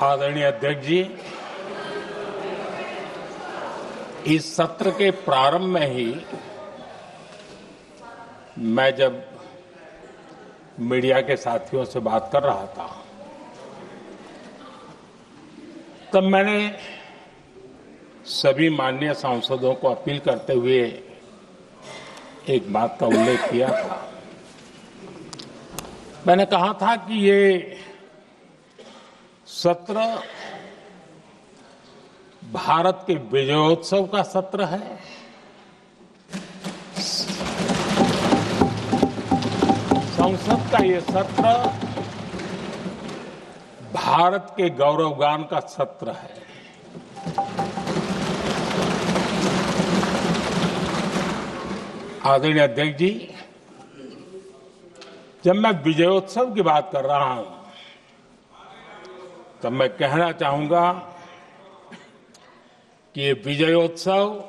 आदरणीय अध्यक्ष जी, इस सत्र के प्रारंभ में ही मैं जब मीडिया के साथियों से बात कर रहा था तब मैंने सभी माननीय सांसदों को अपील करते हुए एक बात का उल्लेख किया था। मैंने कहा था कि ये सत्र भारत के विजयोत्सव का सत्र है। संसद का ये सत्र भारत के गौरवगान का सत्र है। आदरणीय अध्यक्ष जी, जब मैं विजयोत्सव की बात कर रहा हूं तब मैं कहना चाहूंगा कि ये विजयोत्सव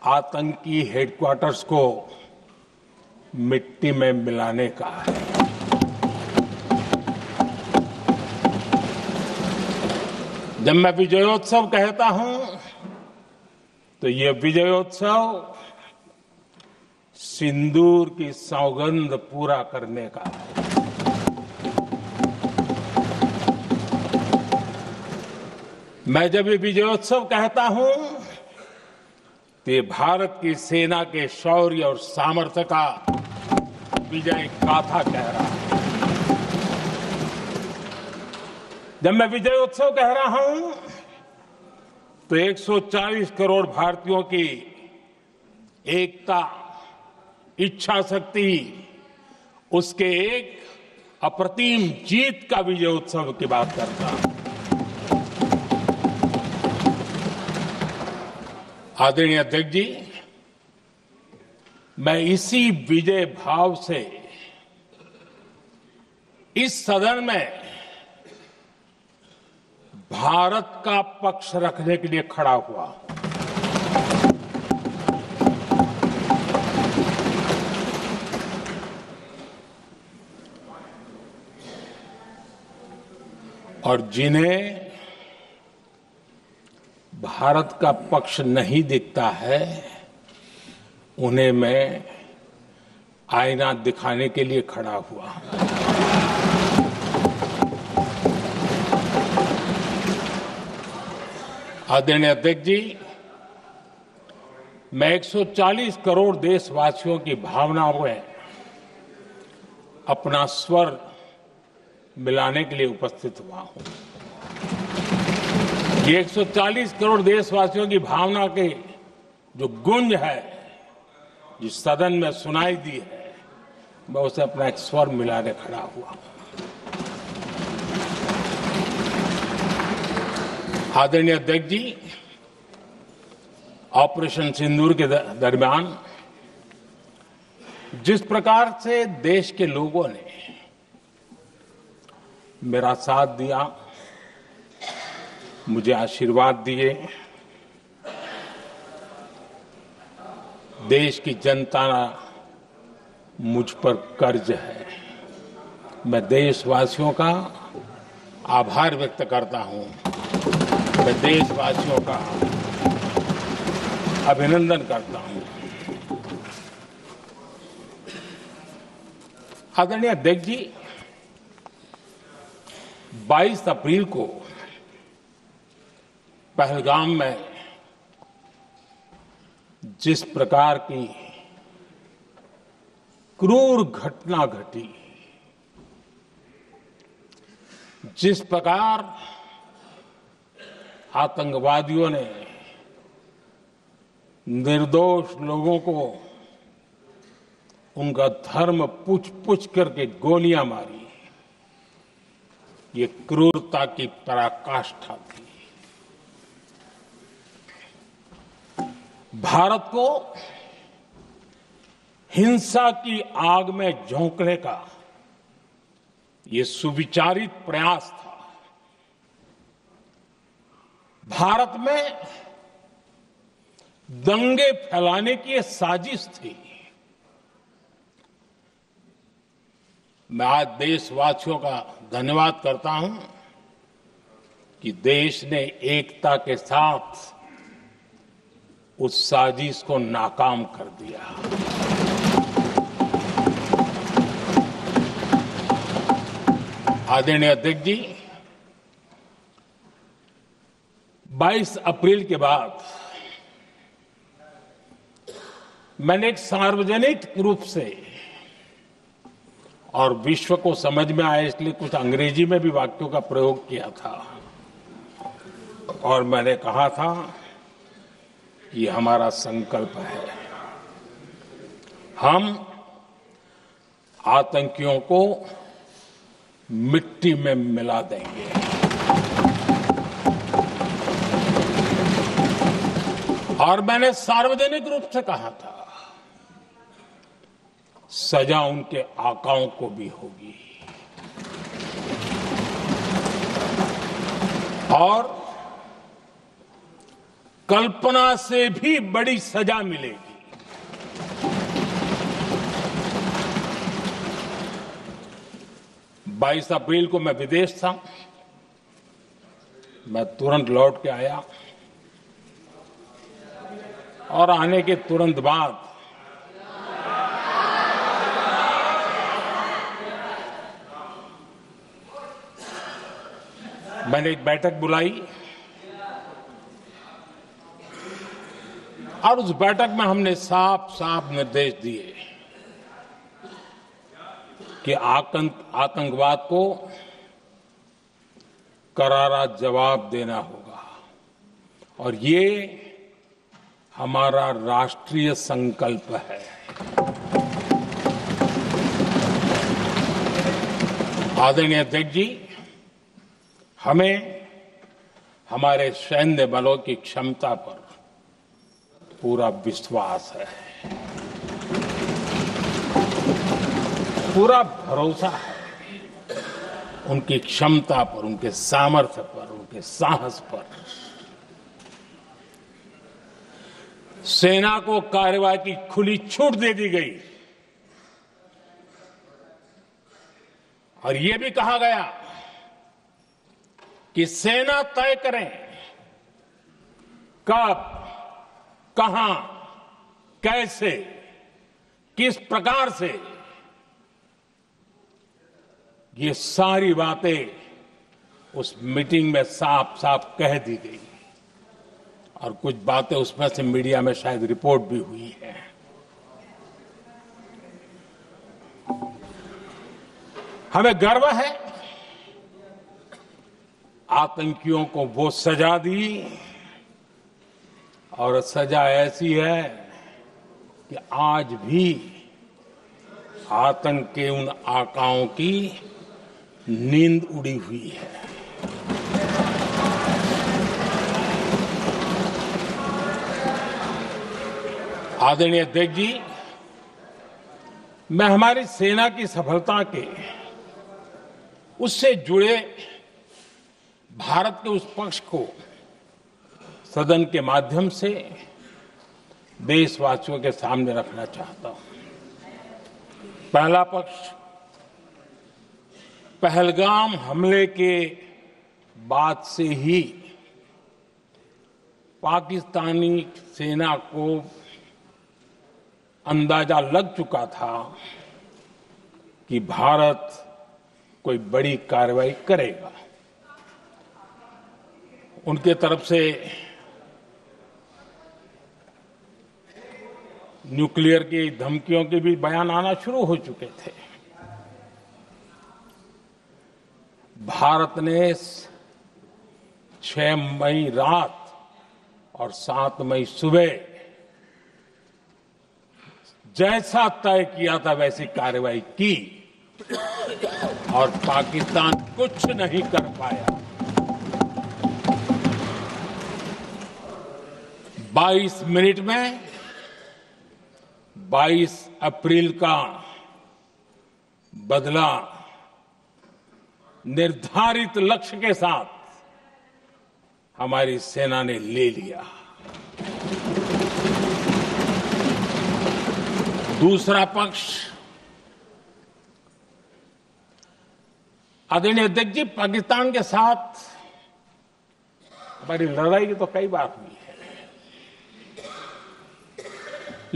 आतंकी हेडक्वार्टर्स को मिट्टी में मिलाने का है। जब मैं विजयोत्सव कहता हूं तो ये विजयोत्सव सिंदूर की सौगंध पूरा करने का है। मैं जब ये विजयोत्सव कहता हूं तो ये भारत की सेना के शौर्य और सामर्थ्य का विजय गाथा कह रहा है। जब मैं विजयोत्सव कह रहा हूं तो 140 करोड़ भारतीयों की एकता, इच्छा शक्ति, उसके एक अप्रतिम जीत का विजयोत्सव की बात करता हूं। आदरणीय अध्यक्ष जी, मैं इसी विजय भाव से इस सदन में भारत का पक्ष रखने के लिए खड़ा हुआ। और जिन्हें भारत का पक्ष नहीं दिखता है उन्हें मैं आईना दिखाने के लिए खड़ा हुआ। आदरणीय अध्यक्ष जी, मैं 140 करोड़ देशवासियों की भावनाओं में अपना स्वर मिलाने के लिए उपस्थित हुआ हूं। ये 140 करोड़ देशवासियों की भावना के जो गुंज है, जिस सदन में सुनाई दी है, मैं उसे अपना एक स्वर मिलाने खड़ा हुआ। आदरणीय अध्यक्ष जी, ऑपरेशन सिंदूर के दरमियान जिस प्रकार से देश के लोगों ने मेरा साथ दिया, मुझे आशीर्वाद दिए, देश की जनता मुझ पर कर्ज है। मैं देशवासियों का आभार व्यक्त करता हूं। मैं देशवासियों का अभिनंदन करता हूं। आदरणीय अध्यक्ष जी, 22 अप्रैल को पहलगाम में जिस प्रकार की क्रूर घटना घटी, जिस प्रकार आतंकवादियों ने निर्दोष लोगों को उनका धर्म पूछ पूछ करके गोलियां मारी, ये क्रूरता की पराकाष्ठा थी। भारत को हिंसा की आग में झोंकने का ये सुविचारित प्रयास था। भारत में दंगे फैलाने की ये साजिश थी। मैं आज देशवासियों का धन्यवाद करता हूं कि देश ने एकता के साथ उस साजिश को नाकाम कर दिया। आदरणीय अध्यक्ष जी, 22 अप्रैल के बाद मैंने एक सार्वजनिक रूप से और विश्व को समझ में आए इसलिए कुछ अंग्रेजी में भी वाक्यों का प्रयोग किया था और मैंने कहा था कि हमारा संकल्प है, हम आतंकियों को मिट्टी में मिला देंगे। और मैंने सार्वजनिक रूप से कहा था, सजा उनके आकाओं को भी होगी और कल्पना से भी बड़ी सजा मिलेगी। 22 अप्रैल को मैं विदेश था, मैं तुरंत लौट के आया और आने के तुरंत बाद मैंने एक बैठक बुलाई और उस बैठक में हमने साफ साफ निर्देश दिए कि आतंकवाद को करारा जवाब देना होगा और ये हमारा राष्ट्रीय संकल्प है। आदरणीय अध्यक्ष जी, हमें हमारे सैन्य बलों की क्षमता पर पूरा विश्वास है, पूरा भरोसा है उनकी क्षमता पर, उनके सामर्थ्य पर, उनके साहस पर। सेना को कार्रवाई की खुली छूट दे दी गई और यह भी कहा गया कि सेना तय करें कब, कहां, कैसे, किस प्रकार से। ये सारी बातें उस मीटिंग में साफ साफ कह दी गई और कुछ बातें उसमें से मीडिया में शायद रिपोर्ट भी हुई है। हमें गर्व है, आतंकियों को वो सजा दी और सजा ऐसी है कि आज भी आतंक के उन आकाओं की नींद उड़ी हुई है। आदरणीय अध्यक्ष जी, मैं हमारी सेना की सफलता के उससे जुड़े भारत के उस पक्ष को सदन के माध्यम से देशवासियों के सामने रखना चाहता हूं। पहला पक्ष, पहलगाम हमले के बाद से ही पाकिस्तानी सेना को अंदाजा लग चुका था कि भारत कोई बड़ी कार्रवाई करेगा। उनके तरफ से न्यूक्लियर की धमकियों के भी बयान आना शुरू हो चुके थे। भारत ने 6 मई रात और 7 मई सुबह जैसा तय किया था वैसी कार्रवाई की और पाकिस्तान कुछ नहीं कर पाया। 22 मिनट में 22 अप्रैल का बदला निर्धारित लक्ष्य के साथ हमारी सेना ने ले लिया। दूसरा पक्ष, आदरणीय अध्यक्ष जी, पाकिस्तान के साथ हमारी लड़ाई तो कई बार हुई है,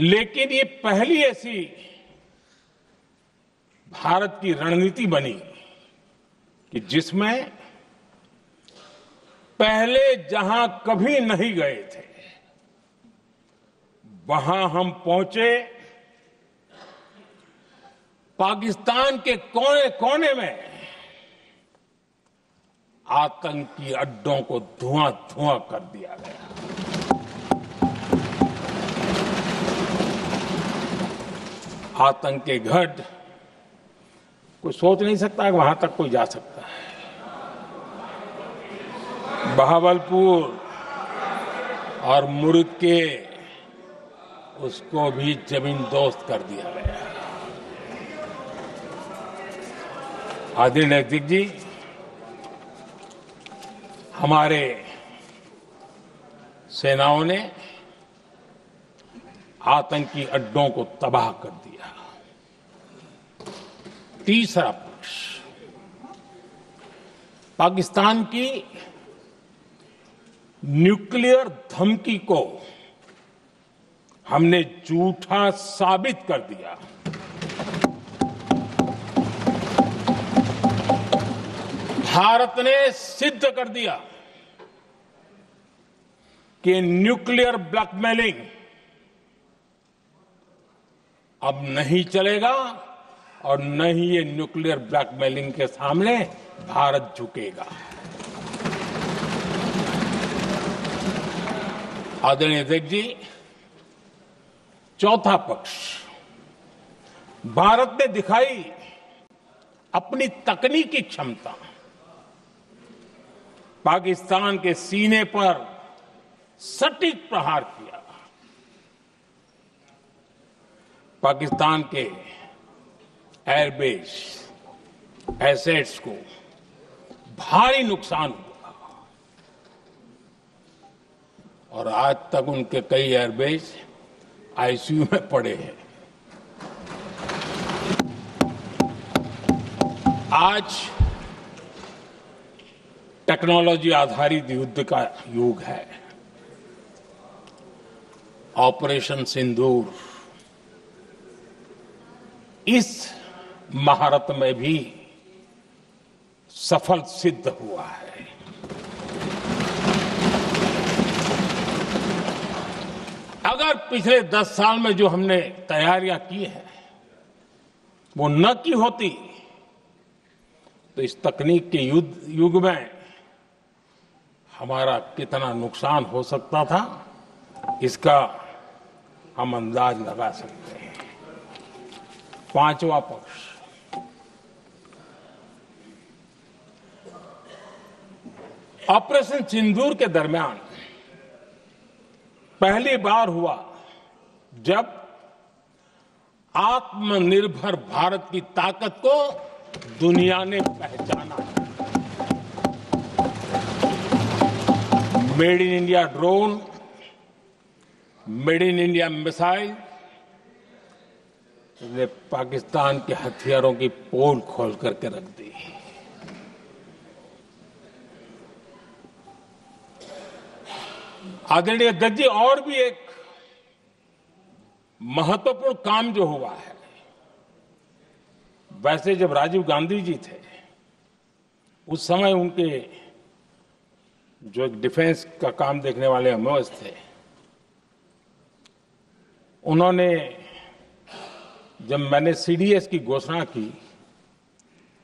लेकिन ये पहली ऐसी भारत की रणनीति बनी कि जिसमें पहले जहां कभी नहीं गए थे वहां हम पहुंचे, पाकिस्तान के कोने कोने में आतंकी अड्डों को धुआं धुआं कर दिया गया। आतंक के गढ़ कोई सोच नहीं सकता कि वहां तक कोई जा सकता है। बहावलपुर और मुर्गे उसको भी जमीन दोस्त कर दिया गया। आदरणीय अध्यक्ष जी, हमारे सेनाओं ने आतंकी अड्डों को तबाह कर दिया। तीसरा पक्ष, पाकिस्तान की न्यूक्लियर धमकी को हमने झूठा साबित कर दिया। भारत ने सिद्ध कर दिया कि न्यूक्लियर ब्लैकमेलिंग अब नहीं चलेगा और न ही ये न्यूक्लियर ब्लैकमेलिंग के सामने भारत झुकेगा। आदरणीय अध्यक्ष जी, चौथा पक्ष, भारत ने दिखाई अपनी तकनीकी क्षमता। पाकिस्तान के सीने पर सटीक प्रहार किया। पाकिस्तान के एयरबेस एसेट्स को भारी नुकसान हुआ और आज तक उनके कई एयरबेस आईसीयू में पड़े हैं। आज टेक्नोलॉजी आधारित युद्ध का युग है। ऑपरेशन सिंदूर इस महारत में भी सफल सिद्ध हुआ है। अगर पिछले 10 साल में जो हमने तैयारियां की हैं वो न की होती तो इस तकनीक के युग में हमारा कितना नुकसान हो सकता था, इसका हम अंदाज लगा सकते हैं। पांचवा पक्ष, ऑपरेशन सिंदूर के दरमियान पहली बार हुआ जब आत्मनिर्भर भारत की ताकत को दुनिया ने पहचाना। Made in India drone, made in India missile ने पाकिस्तान के हथियारों की पोल खोल करके रख दी। आदरणीय अध्यक्ष जी, और भी एक महत्वपूर्ण काम जो हुआ है, वैसे जब राजीव गांधी जी थे उस समय उनके जो एक डिफेंस का काम देखने वाले अमोस थे, उन्होंने जब मैंने सीडीएस की घोषणा की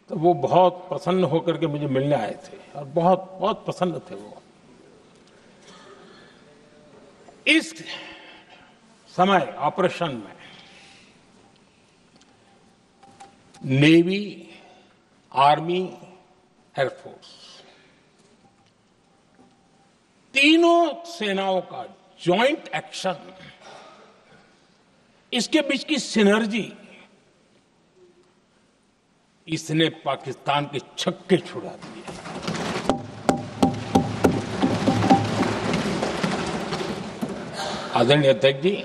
तो वो बहुत प्रसन्न होकर के मुझे मिलने आए थे और बहुत बहुत प्रसन्न थे वो। इस समय ऑपरेशन में नेवी, आर्मी, एयरफोर्स तीनों सेनाओं का जॉइंट एक्शन, इसके बीच की सिनर्जी, इसने पाकिस्तान के छक्के छुड़ा दिए। आदरणीय अध्यक्ष जी,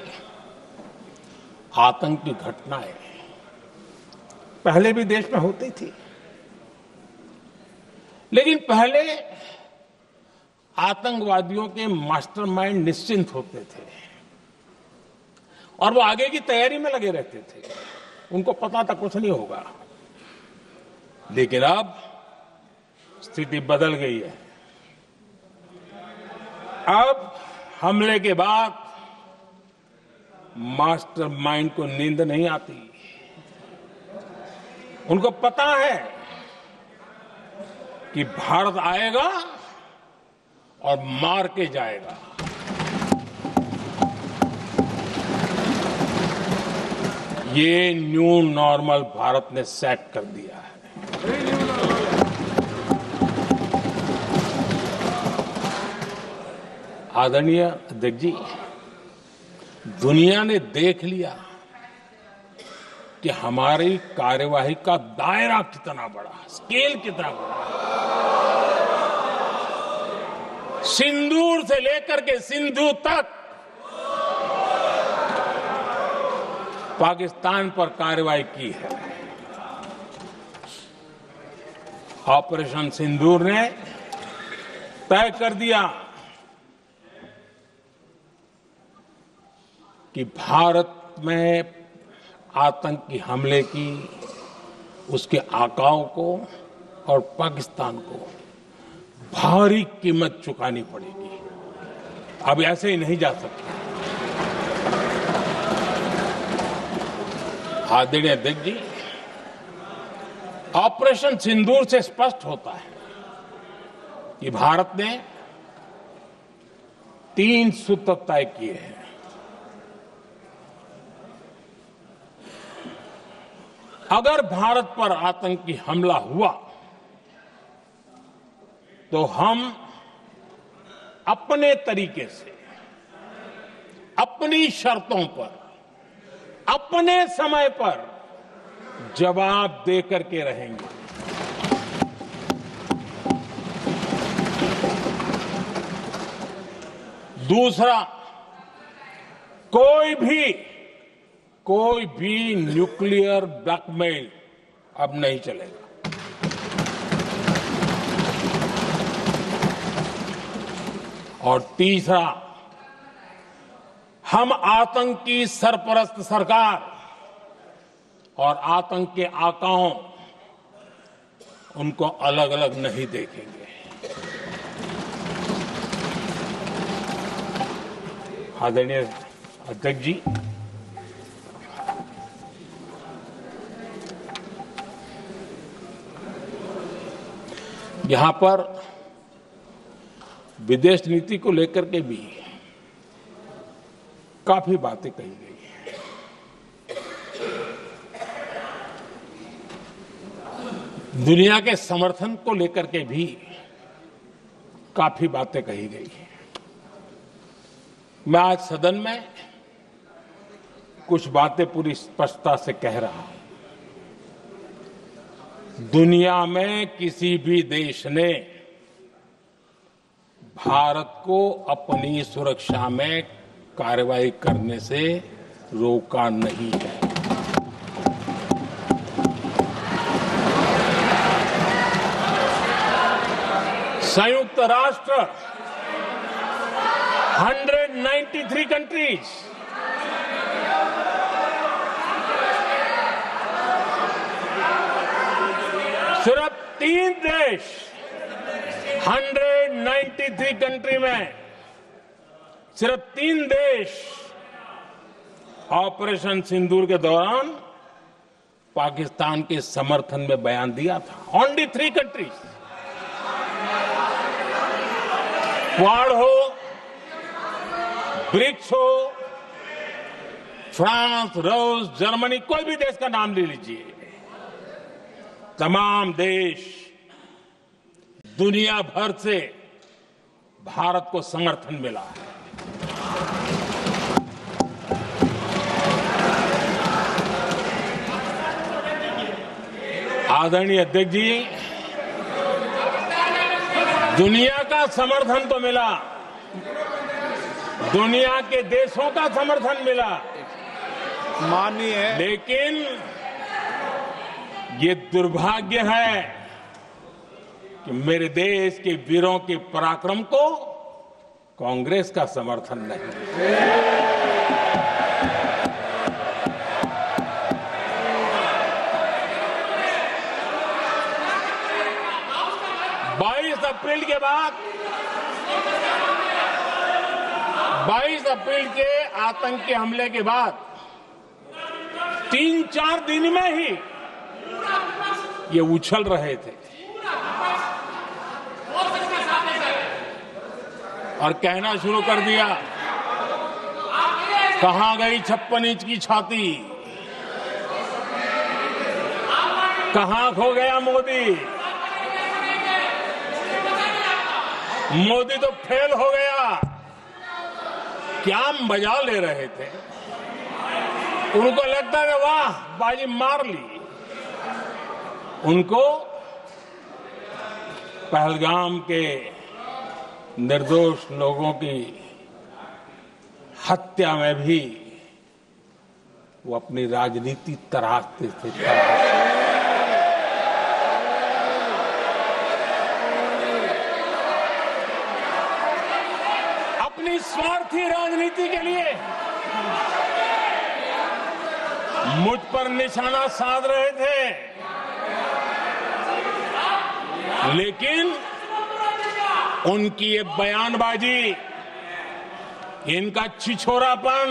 आतंक की घटनाएं पहले भी देश में होती थी, लेकिन पहले आतंकवादियों के मास्टरमाइंड निश्चिंत होते थे और वो आगे की तैयारी में लगे रहते थे। उनको पता था कुछ नहीं होगा। लेकिन अब स्थिति बदल गई है। अब हमले के बाद मास्टरमाइंड को नींद नहीं आती। उनको पता है कि भारत आएगा और मार के जाएगा। ये न्यू नॉर्मल भारत ने सेट कर दिया है। आदरणीय अध्यक्ष जी, दुनिया ने देख लिया कि हमारी कार्यवाही का दायरा कितना बड़ा, स्केल कितना बड़ा। सिंदूर से लेकर के सिंधु तक पाकिस्तान पर कार्रवाई की है। ऑपरेशन सिंदूर ने तय कर दिया कि भारत में आतंकी हमले की, उसके आकाओं को और पाकिस्तान को भारी कीमत चुकानी पड़ेगी। अब ऐसे ही नहीं जा सकता। आदरणीय अध्यक्ष जी, ऑपरेशन सिंदूर से स्पष्ट होता है कि भारत ने 3 सूत्र तय किए हैं। अगर भारत पर आतंकी हमला हुआ तो हम अपने तरीके से, अपनी शर्तों पर, अपने समय पर जवाब दे करके रहेंगे। दूसरा, कोई भी न्यूक्लियर ब्लैकमेल अब नहीं चलेगा। और तीसरा, हम आतंकी सरपरस्त सरकार और आतंक के आकाओं, उनको अलग अलग नहीं देखेंगे। आदरणीय अध्यक्ष जी, यहां पर विदेश नीति को लेकर के भी काफी बातें कही गई हैं। दुनिया के समर्थन को लेकर के भी काफी बातें कही गई हैं। मैं आज सदन में कुछ बातें पूरी स्पष्टता से कह रहा हूं। दुनिया में किसी भी देश ने भारत को अपनी सुरक्षा में कार्रवाई करने से रोका नहीं है। संयुक्त राष्ट्र 193 कंट्रीज, सिर्फ 3 देश 193 कंट्री में सिर्फ 3 देश ऑपरेशन सिंदूर के दौरान पाकिस्तान के समर्थन में बयान दिया था। Only 3 countries. क्वाड हो, ब्रिक्स हो, फ्रांस, रूस, जर्मनी, कोई भी देश का नाम ले लीजिए, तमाम देश दुनिया भर से भारत को समर्थन मिला है। आदरणीय अध्यक्ष जी, दुनिया का समर्थन तो मिला, दुनिया के देशों का समर्थन मिला, माननीय है, लेकिन ये दुर्भाग्य है कि मेरे देश के वीरों के पराक्रम को कांग्रेस का समर्थन नहीं। 22 अप्रैल के बाद 22 अप्रैल के आतंकी हमले के बाद 3-4 दिन में ही ये उछल रहे थे और कहना शुरू कर दिया, कहां गई 56 इंच की छाती, कहां खो गया मोदी, मोदी तो फेल हो गया। क्या मजा ले रहे थे। उनको लगता है वाह बाजी मार ली। उनको पहलगाम के निर्दोष लोगों की हत्या में भी वो अपनी राजनीति तराशते थे। अपनी स्वार्थी राजनीति के लिए मुझ पर निशाना साध रहे थे, लेकिन उनकी ये बयानबाजी, इनका छिछोरापन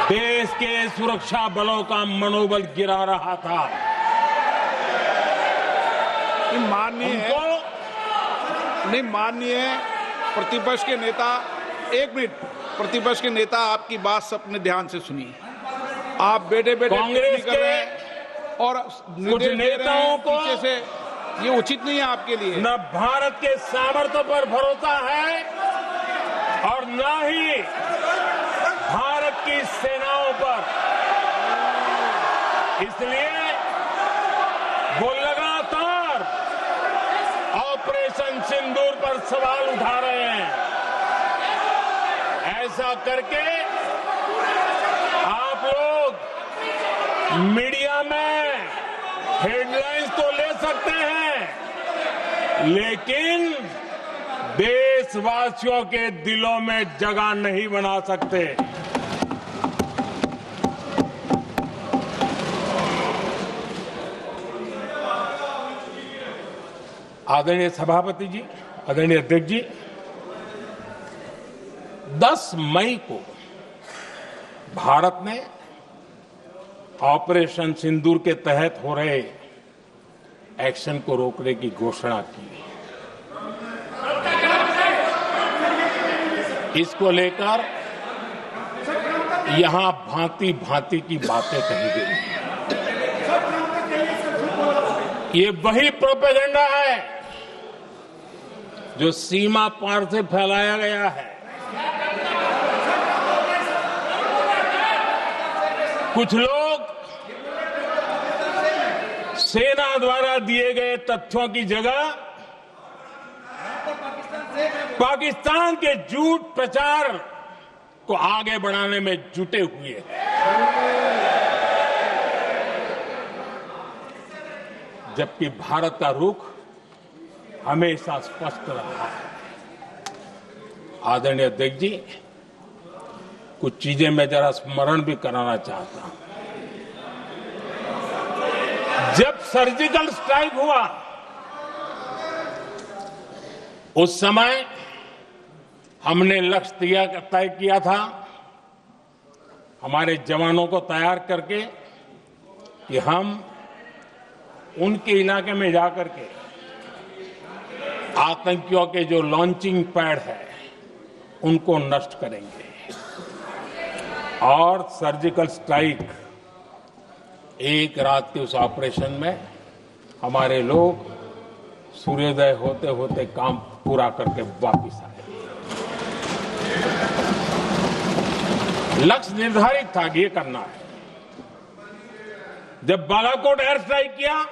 देश के सुरक्षा बलों का मनोबल गिरा रहा था। माननीय प्रतिपक्ष के नेता, एक मिनट, प्रतिपक्ष के नेता आपकी बात सबने ध्यान से सुनी। आप बेटे कांग्रेस कर रहे हैं और कुछ नेताओं को से ये उचित नहीं है आपके लिए। न भारत के सामर्थ्य पर भरोसा है और न ही भारत की सेनाओं पर। इसलिए वो लगातार ऑपरेशन सिंदूर पर सवाल उठा रहे हैं। ऐसा करके आप लोग मीडिया में हेडलाइंस तो ले सकते हैं, लेकिन देशवासियों के दिलों में जगह नहीं बना सकते। आदरणीय सभापति जी, आदरणीय अध्यक्ष जी, 10 मई को भारत ने ऑपरेशन सिंदूर के तहत हो रहे एक्शन को रोकने की घोषणा की। इसको लेकर यहां भांति भांति की बातें कही गई। ये वही प्रोपेगेंडा है जो सीमा पार से फैलाया गया है। कुछ लोग सेना द्वारा दिए गए तथ्यों की जगह पाकिस्तान के झूठ प्रचार को आगे बढ़ाने में जुटे हुए हैं। जबकि भारत का रुख हमेशा स्पष्ट रहा है। आदरणीय अध्यक्ष जी, कुछ चीजें मैं जरा स्मरण भी कराना चाहता हूं। जब सर्जिकल स्ट्राइक हुआ, उस समय हमने लक्ष्य तय किया था, हमारे जवानों को तैयार करके, कि हम उनके इलाके में जाकर के आतंकियों के जो लॉन्चिंग पैड है उनको नष्ट करेंगे। और सर्जिकल स्ट्राइक, एक रात के उस ऑपरेशन में हमारे लोग सूर्योदय होते होते काम पूरा करके वापस आए। लक्ष्य निर्धारित था कि ये करना है। जब बालाकोट एयर स्ट्राइक किया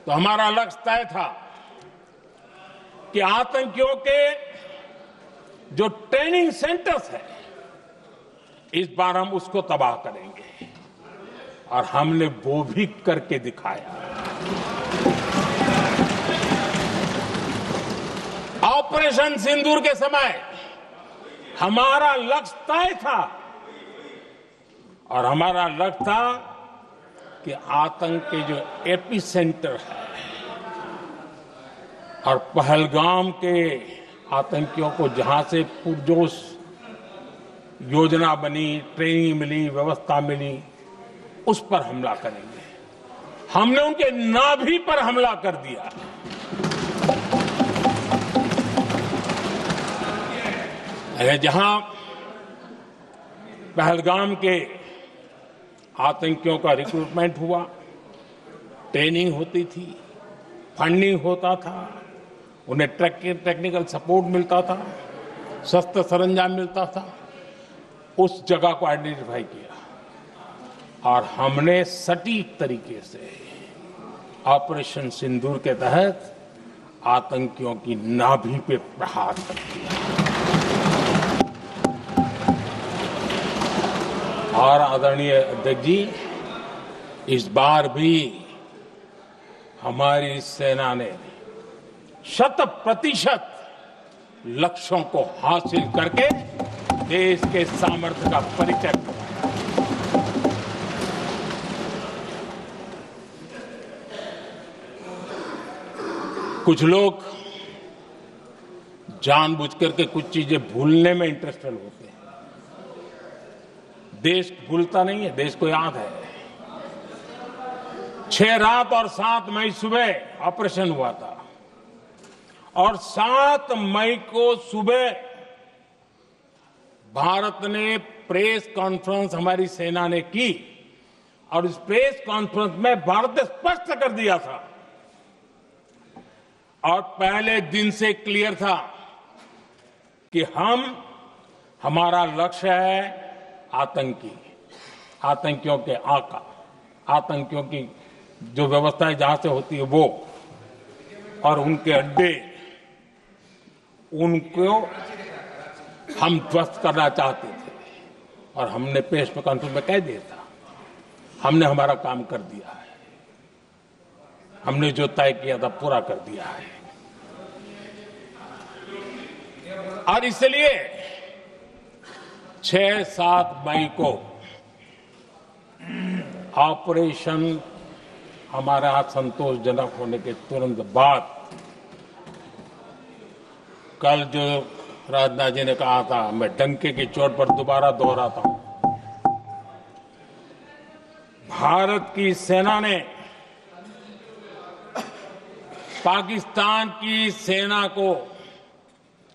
तो हमारा लक्ष्य तय था कि आतंकियों के जो ट्रेनिंग सेंटर्स है, इस बार हम उसको तबाह करेंगे, और हमने वो भी करके दिखाया। ऑपरेशन सिंदूर के समय हमारा लक्ष्य तय था और हमारा लक्ष्य था कि आतंक के जो एपी सेंटर है और पहलगाम के आतंकियों को जहां से पुरजोश योजना बनी, ट्रेनिंग मिली, व्यवस्था मिली, उस पर हमला करेंगे। हमने उनके नाभि पर हमला कर दिया। जहां पहलगाम के आतंकियों का रिक्रूटमेंट हुआ, ट्रेनिंग होती थी, फंडिंग होता था, उन्हें टेक्निकल सपोर्ट मिलता था, शस्त्र सरंजाम मिलता था, उस जगह को आइडेंटिफाई किया और हमने सटीक तरीके से ऑपरेशन सिंदूर के तहत आतंकियों की नाभि पे प्रहार कर दिया। और आदरणीय अध्यक्ष जी, इस बार भी हमारी सेना ने 100% लक्ष्यों को हासिल करके देश के सामर्थ्य का परिचय दिया। कुछ लोग जानबूझ करके कुछ चीजें भूलने में इंटरेस्टेड होते हैं। देश भूलता नहीं है, देश को याद है। 6 रात और 7 मई सुबह ऑपरेशन हुआ था और 7 मई को सुबह भारत ने प्रेस कॉन्फ्रेंस हमारी सेना ने की और इस प्रेस कॉन्फ्रेंस में भारत ने स्पष्ट कर दिया था और पहले दिन से क्लियर था कि हमारा लक्ष्य है आतंकियों के आका, आतंकियों की जो व्यवस्थाएं जहां से होती है वो और उनके अड्डे, उनको हम ध्वस्त करना चाहते थे और हमने प्रेस कॉन्फ्रेंस में कह दिया था, हमने हमारा काम कर दिया है, हमने जो तय किया था पूरा कर दिया है। और इसलिए 6-7 मई को ऑपरेशन हमारा संतोषजनक होने के तुरंत बाद कल जो राजनाथ जी ने कहा था, मैं डंके की चोट पर दोबारा दोहराता हूं, भारत की सेना ने पाकिस्तान की सेना को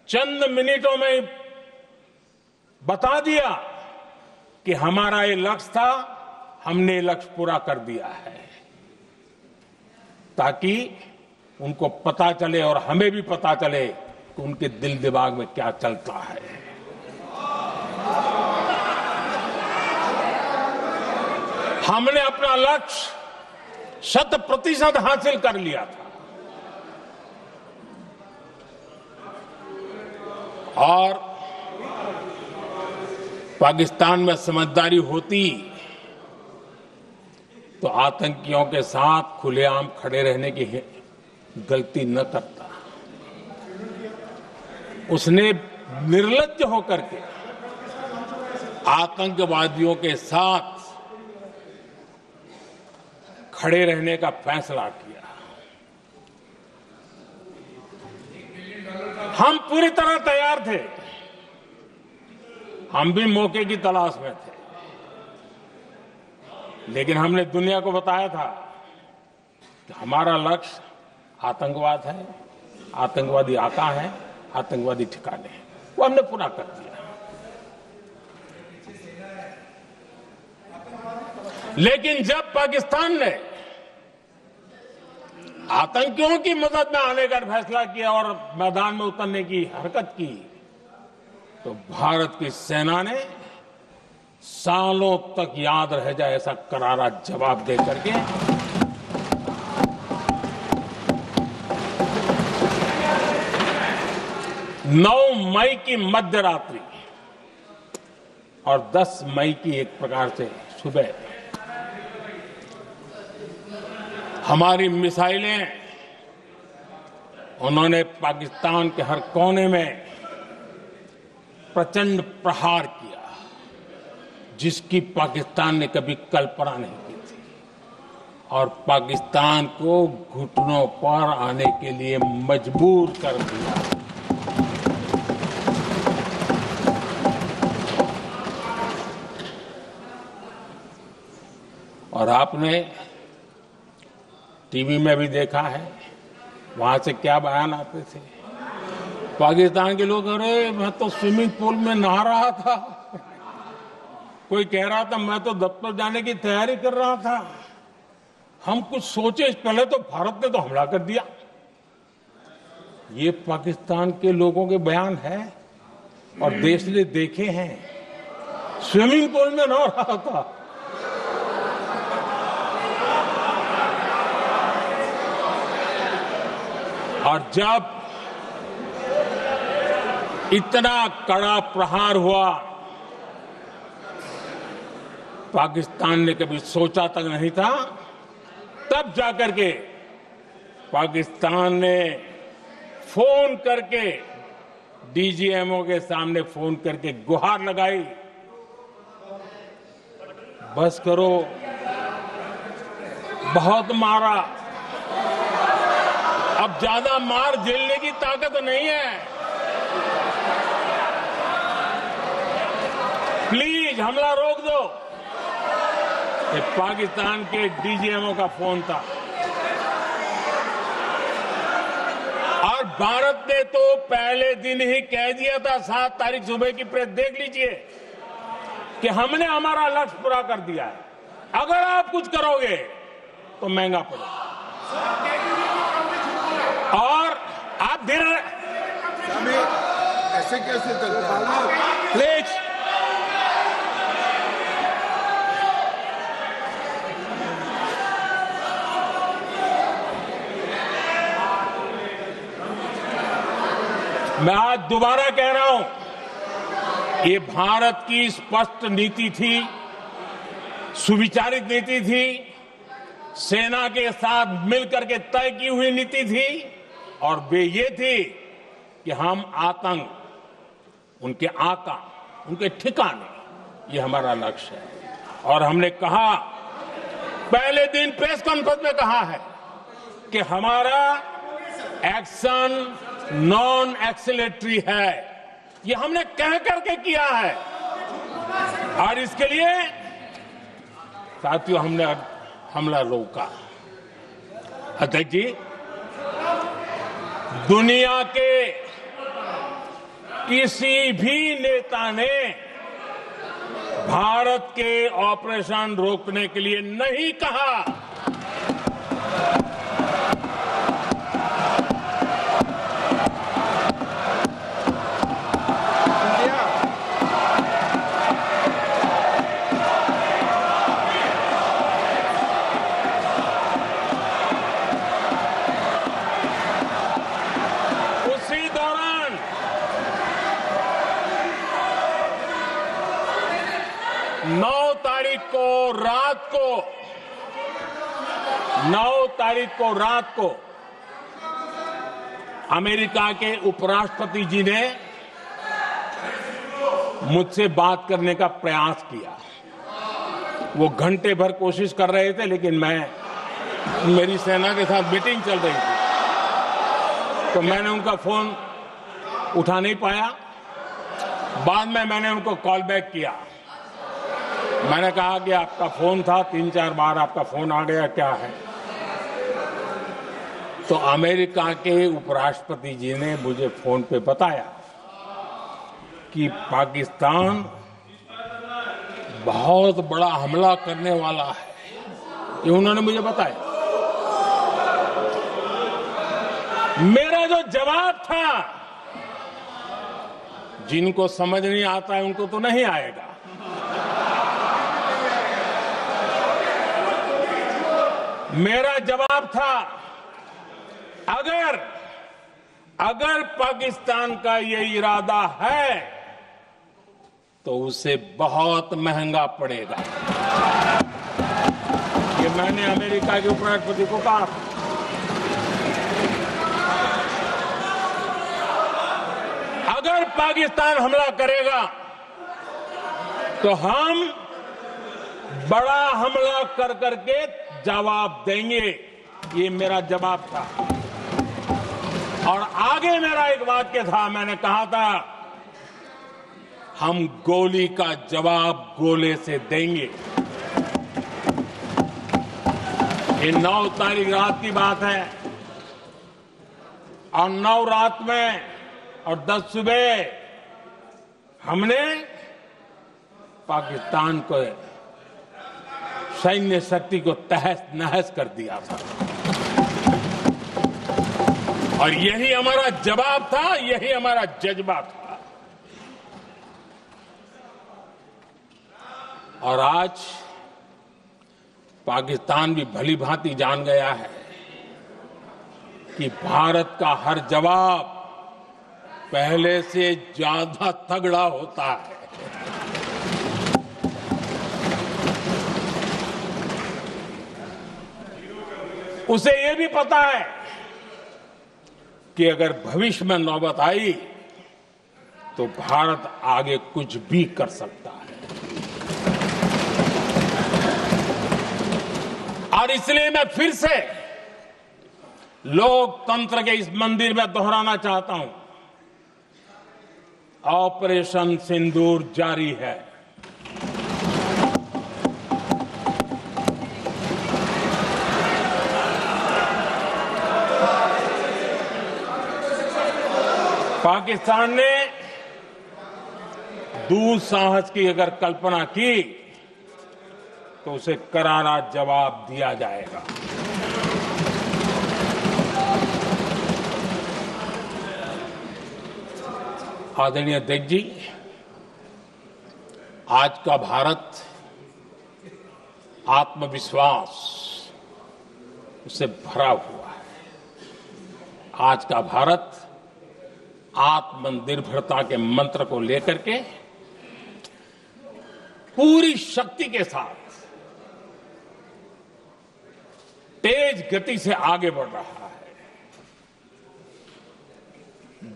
चंद मिनटों में बता दिया कि हमारा ये लक्ष्य था, हमने लक्ष्य पूरा कर दिया है, ताकि उनको पता चले और हमें भी पता चले कि उनके दिल दिमाग में क्या चलता है। हमने अपना लक्ष्य 100% हासिल कर लिया था और पाकिस्तान में समझदारी होती तो आतंकियों के साथ खुलेआम खड़े रहने की गलती न करता। उसने निर्लज्ज होकर के आतंकवादियों के साथ खड़े रहने का फैसला किया। हम पूरी तरह तैयार थे, हम भी मौके की तलाश में थे, लेकिन हमने दुनिया को बताया था कि हमारा लक्ष्य आतंकवाद है, आतंकवादी आका है, आतंकवादी ठिकाने हैं, वो हमने पूरा कर दिया। लेकिन जब पाकिस्तान ने आतंकियों की मदद में आने का फैसला किया और मैदान में उतरने की हरकत की, तो भारत की सेना ने सालों तक याद रह जाए ऐसा करारा जवाब दे करके 9 मई की मध्य रात्रि और 10 मई की एक प्रकार से सुबह हमारी मिसाइलें उन्होंने पाकिस्तान के हर कोने में प्रचंड प्रहार किया, जिसकी पाकिस्तान ने कभी कल्पना नहीं की थी, और पाकिस्तान को घुटनों पर आने के लिए मजबूर कर दिया। और आपने टीवी में भी देखा है, वहां से क्या बयान आते थे। पाकिस्तान के लोग, अरे मैं तो स्विमिंग पूल में नहा रहा था, कोई कह रहा था मैं तो दफ्तर जाने की तैयारी कर रहा था। हम कुछ सोचे इस पहले तो भारत ने तो हमला कर दिया। ये पाकिस्तान के लोगों के बयान है और देश ने देखे हैं। स्विमिंग पूल में नहा रहा था। और जब इतना कड़ा प्रहार हुआ, पाकिस्तान ने कभी सोचा तक नहीं था, तब जाकर के पाकिस्तान ने फोन करके डीजीएमओ के सामने फोन करके गुहार लगाई, बस करो, बहुत मारा, अब ज्यादा मार झेलने की ताकत नहीं है, प्लीज हमला रोक दो। ये पाकिस्तान के डीजीएमओ का फोन था। और भारत ने तो पहले दिन ही कह दिया था, 7 तारीख सुबह की प्रेस देख लीजिए, कि हमने हमारा लक्ष्य पूरा कर दिया है, अगर आप कुछ करोगे तो महंगा पड़ेगा। और आप धीरे ऐसे कैसे चलता है? प्लीज मैं आज दोबारा कह रहा हूं, ये भारत की स्पष्ट नीति थी, सुविचारित नीति थी, सेना के साथ मिलकर के तय की हुई नीति थी, और वे ये थी कि हम आतंक, उनके आका, उनके ठिकाने, ये हमारा लक्ष्य है। और हमने कहा, पहले दिन प्रेस कॉन्फ्रेंस में कहा है कि हमारा एक्शन नॉन एक्सीलेटरी है, ये हमने कह करके किया है। और इसके लिए साथियों हमने हमला रोका। अध्यक्ष जी, दुनिया के किसी भी नेता ने भारत के ऑपरेशन रोकने के लिए नहीं कहा। उसी दौरान 9 तारीख को रात को अमेरिका के उपराष्ट्रपति जी ने मुझसे बात करने का प्रयास किया। वो घंटे भर कोशिश कर रहे थे, लेकिन मेरी सेना के साथ मीटिंग चल रही थी, तो मैंने उनका फोन उठा नहीं पाया। बाद में मैंने उनको कॉल बैक किया। मैंने कहा कि आपका फोन था, 3-4 बार आपका फोन आ गया, क्या है? तो अमेरिका के उपराष्ट्रपति जी ने मुझे फोन पे बताया कि पाकिस्तान बहुत बड़ा हमला करने वाला है, ये उन्होंने मुझे बताया। मेरा जो जवाब था, जिनको समझ नहीं आता है उनको तो नहीं आएगा, मेरा जवाब था, अगर पाकिस्तान का ये इरादा है तो उसे बहुत महंगा पड़ेगा। ये मैंने अमेरिका के उपराष्ट्रपति को कहा। अगर पाकिस्तान हमला करेगा तो हम बड़ा हमला कर करके जवाब देंगे, ये मेरा जवाब था। और आगे मेरा एक वाक्य था, मैंने कहा था हम गोली का जवाब गोले से देंगे। ये 9 तारीख रात की बात है और 9 रात में और 10 सुबह हमने पाकिस्तान को सैन्य शक्ति को तहस नहस कर दिया था। और यही हमारा जवाब था, यही हमारा जज्बा था। और आज पाकिस्तान भी भली भांति जान गया है कि भारत का हर जवाब पहले से ज्यादा तगड़ा होता है। उसे यह भी पता है कि अगर भविष्य में नौबत आई तो भारत आगे कुछ भी कर सकता है। और इसलिए मैं फिर से लोकतंत्र के इस मंदिर में दोहराना चाहता हूं, ऑपरेशन सिंदूर जारी है। पाकिस्तान ने दुस्साहस की अगर कल्पना की तो उसे करारा जवाब दिया जाएगा। आदरणीय अध्यक्ष जी, आज का भारत आत्मविश्वास से भरा हुआ है। आज का भारत आत्मनिर्भरता के मंत्र को लेकर के पूरी शक्ति के साथ तेज गति से आगे बढ़ रहा है।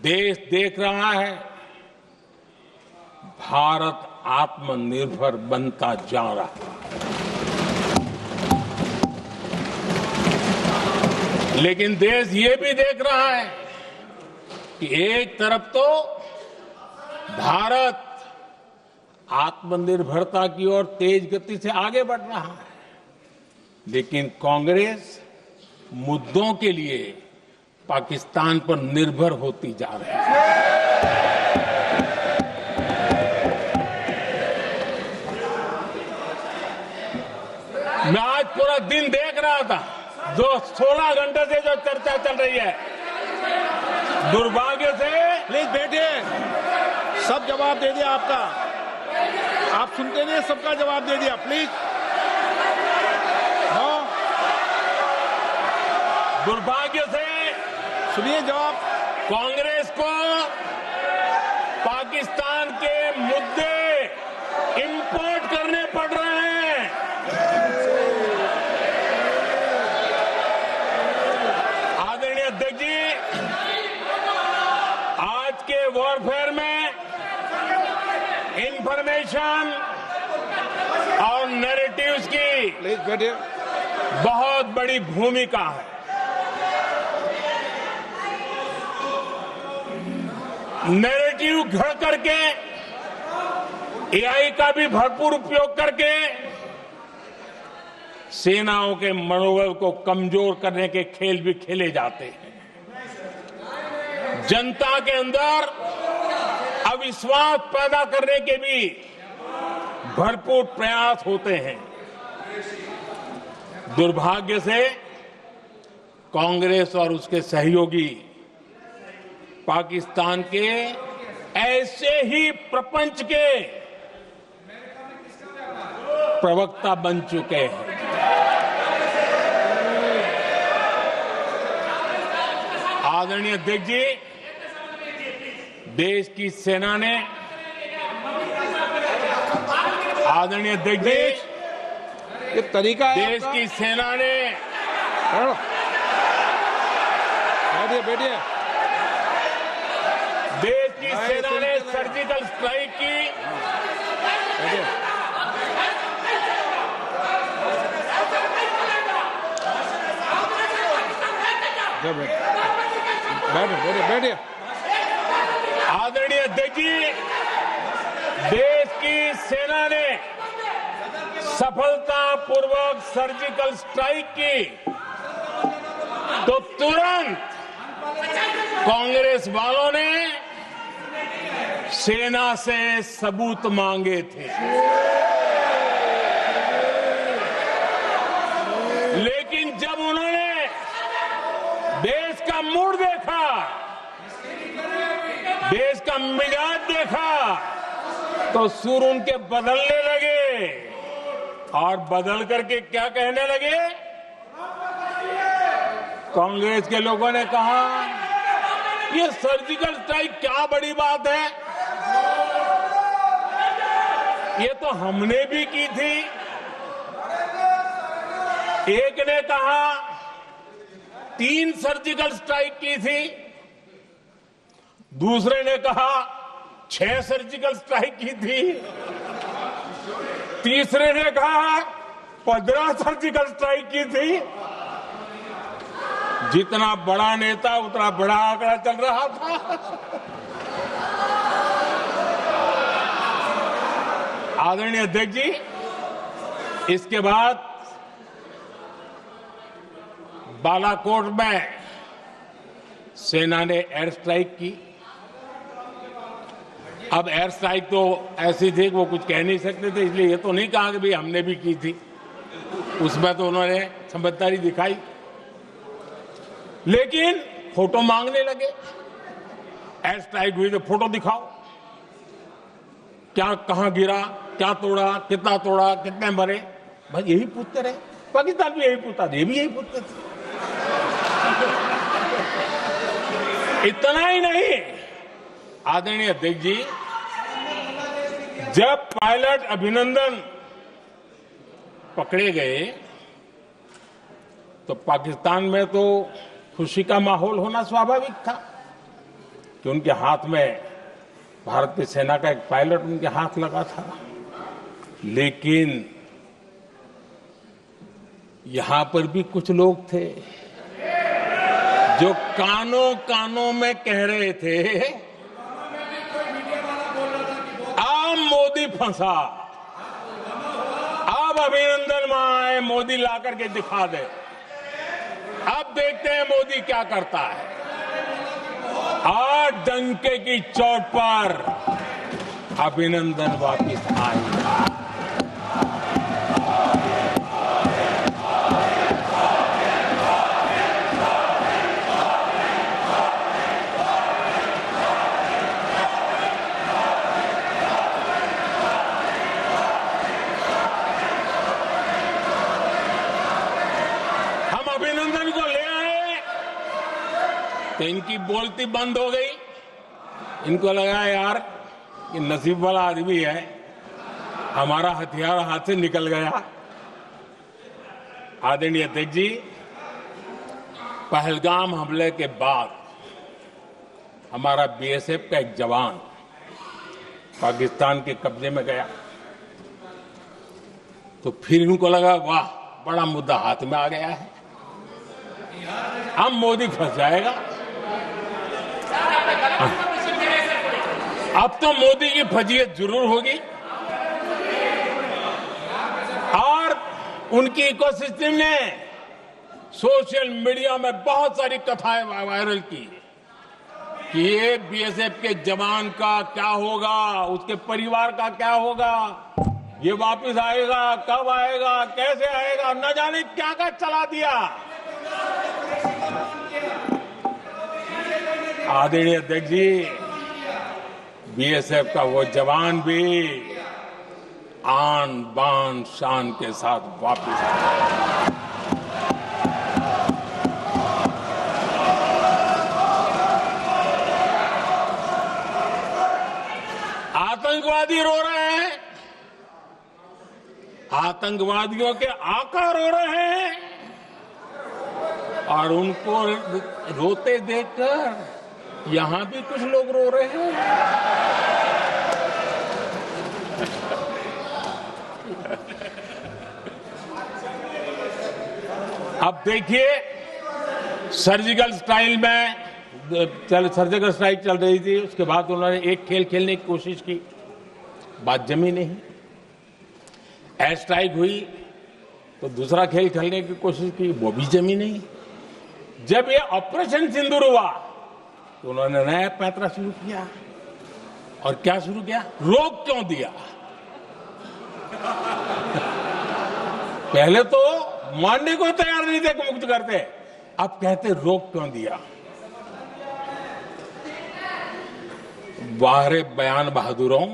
देश देख रहा है भारत आत्मनिर्भर बनता जा रहा है। लेकिन देश ये भी देख रहा है कि एक तरफ तो भारत आत्मनिर्भरता की ओर तेज गति से आगे बढ़ रहा है, लेकिन कांग्रेस मुद्दों के लिए पाकिस्तान पर निर्भर होती जा रही है। मैं आज पूरा दिन देख रहा था, जो 16 घंटे से जो चर्चा चल रही है, दुर्भाग्य से। प्लीज बैठिए, सब जवाब दे दिया आपका, आप सुनते नहीं, सबका जवाब दे दिया। प्लीज दुर्भाग्य से सुनिए जवाब। कांग्रेस को पाकिस्तान के मुद्दे इंपोर्ट करने पड़ रहे हैं। आदरणीय अध्यक्ष जी, आज के वॉरफेयर में इंफॉर्मेशन और नैरेटिव्स की प्लीज बैठिए, बहुत बड़ी भूमिका है। नैरेटिव घड़ करके, एआई का भी भरपूर उपयोग करके सेनाओं के मनोबल को कमजोर करने के खेल भी खेले जाते हैं। जनता के अंदर अविश्वास पैदा करने के भी भरपूर प्रयास होते हैं। दुर्भाग्य से कांग्रेस और उसके सहयोगी पाकिस्तान के ऐसे ही प्रपंच के प्रवक्ता बन चुके हैं। आदरणीय अध्यक्ष जी, देश की सेना ने, आदरणीय अध्यक्ष जी, ये तरीका है देश आपका? की सेना ने बैठिए बैठिए। देश की नहीं, सेना ने चलेगा। सर्जिकल स्ट्राइक की। बैठिए। बैठिए बैठिए बैठिए। आदरणीय अध्यक्ष जी, देश की सेना ने सफलतापूर्वक सर्जिकल स्ट्राइक की तो तुरंत कांग्रेस वालों ने सेना से सबूत मांगे थे, लेकिन जब उन्होंने देश का मूड देखा, देश का मिजाज देखा, तो सुर उनके बदलने लगे और बदल करके क्या कहने लगे? कांग्रेस के लोगों ने कहा, ये सर्जिकल स्ट्राइक क्या बड़ी बात है, ये तो हमने भी की थी। एक ने कहा 3 सर्जिकल स्ट्राइक की थी, दूसरे ने कहा 6 सर्जिकल स्ट्राइक की थी, तीसरे ने कहा 15 सर्जिकल स्ट्राइक की थी। जितना बड़ा नेता उतना बड़ा आंकड़ा चल रहा था। आदरणीय अध्यक्ष जी, इसके बाद बालाकोट में सेना ने एयर स्ट्राइक की। अब एयर स्ट्राइक तो ऐसी थी कि वो कुछ कह नहीं सकते थे, इसलिए ये तो नहीं कहा कि भाई हमने भी की थी। उसमें तो उन्होंने समझदारी दिखाई, लेकिन फोटो मांगने लगे। एयर स्ट्राइक हुई तो फोटो दिखाओ, क्या कहां गिरा, क्या तोड़ा, कितना तोड़ा, कितने मरे, बस यही पूछते रहे। पाकिस्तान भी यही पूछता था, ये भी यही पूछते थे। इतना ही नहीं, आदरणीय अध्यक्ष जी, जब पायलट अभिनंदन पकड़े गए तो पाकिस्तान में तो खुशी का माहौल होना स्वाभाविक था कि उनके हाथ में भारतीय सेना का एक पायलट उनके हाथ लगा था। लेकिन यहां पर भी कुछ लोग थे जो कानों कानों में कह रहे थे, अब मोदी फंसा, अब अभिनंदन आए, मोदी ला करके दिखा दे, अब देखते हैं मोदी क्या करता है। आज डंके की चोट पर अभिनंदन वापिस आएगा। अभिनंदन को ले आए तो इनकी बोलती बंद हो गई। इनको लगा यार कि नसीब वाला आदमी है, हमारा हथियार हाथ से निकल गया। आदरणीय अध्यक्ष जी, पहलगाम हमले के बाद हमारा बीएसएफ का एक जवान पाकिस्तान के कब्जे में गया, तो फिर इनको लगा वाह बड़ा मुद्दा हाथ में आ गया है, अब मोदी फंस जाएगा। अब तो मोदी की फजीयत जरूर होगी। और उनकी इकोसिस्टम ने सोशल मीडिया में बहुत सारी कथाएं वायरल की कि ये बीएसएफ के जवान का क्या होगा, उसके परिवार का क्या होगा, ये वापस आएगा, कब आएगा, कैसे आएगा, न जाने क्या क्या चला दिया। आदरणीय अध्यक्ष जी, बीएसएफ का वो जवान भी आन बान शान के साथ वापस आया। आतंकवादी रो रहे हैं, आतंकवादियों के आकार हो रहे हैं और उनको रोते देखकर यहां भी कुछ लोग रो रहे हैं। अब देखिए, सर्जिकल स्ट्राइक चल रही थी, उसके बाद उन्होंने एक खेल खेलने की कोशिश की, बात जमी नहीं। एयर स्ट्राइक हुई तो दूसरा खेल खेलने की कोशिश की, वो भी जमी नहीं। जब ये ऑपरेशन सिंदूर हुआ तो उन्होंने नया पैंतरा शुरू किया। और क्या शुरू किया? रोक क्यों दिया? पहले तो मानने को तैयार नहीं थे कि मुक्त करते, अब कहते रोक क्यों दिया? वाह रे बयान बहादुरों,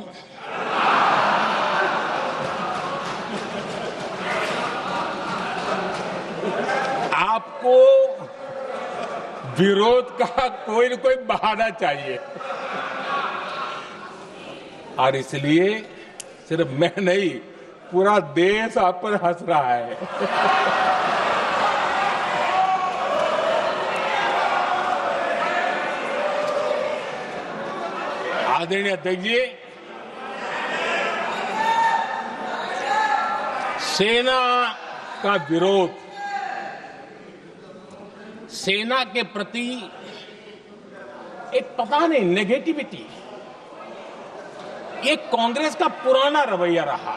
आपको विरोध का कोई न कोई बहाना चाहिए। और इसलिए सिर्फ मैं नहीं, पूरा देश आप पर हंस रहा है। आदरणीय अध्यक्ष जी, सेना का विरोध, सेना के प्रति एक पता नहीं नेगेटिविटी, ये कांग्रेस का पुराना रवैया रहा।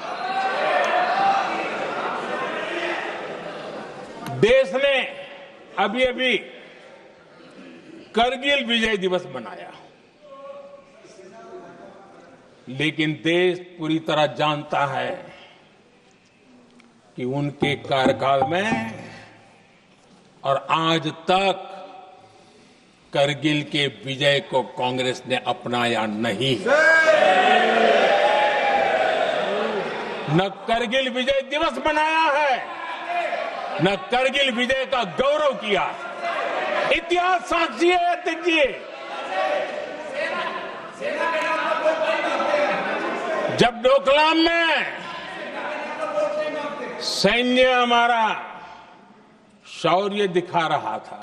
देश ने अभी अभी करगिल विजय दिवस मनाया, लेकिन देश पूरी तरह जानता है कि उनके कार्यकाल में और आज तक करगिल के विजय को कांग्रेस ने अपनाया नहीं है। न करगिल विजय दिवस मनाया है, न करगिल विजय का गौरव किया। इतिहास साक्षी है अध्यक्ष जी। जब डोकलाम में सैन्य हमारा शौर्य दिखा रहा था,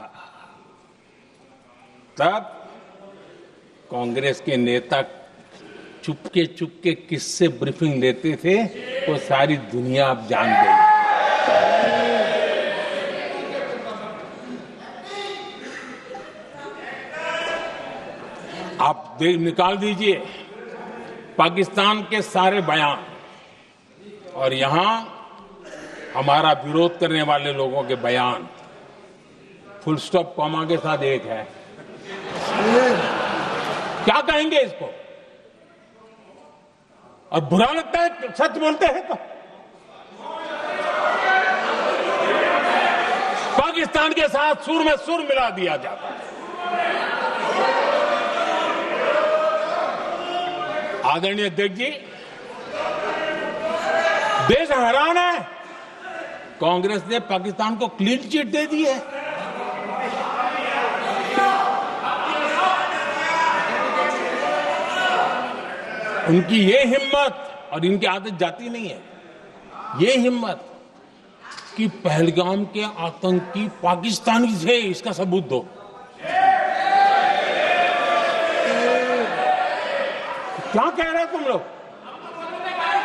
तब कांग्रेस के नेता चुपके चुपके किससे ब्रीफिंग लेते थे, वो सारी दुनिया अब जान गई। आप निकाल दीजिए पाकिस्तान के सारे बयान और यहां हमारा विरोध करने वाले लोगों के बयान, फुल स्टॉप कॉमा के साथ एक है। क्या कहेंगे इसको? और बुरा लगता है सच बोलते हैं तो। पाकिस्तान के साथ सुर में सुर मिला दिया जाता है। आदरणीय अध्यक्ष जी, देश हैरान है, कांग्रेस ने पाकिस्तान को क्लीन चिट दे दी है। उनकी ये हिम्मत, और इनकी आदत जाती नहीं है, ये हिम्मत कि पहलगाम के आतंकी पाकिस्तानी थे, इसका सबूत दो। क्या कह रहे हो तुम लोग?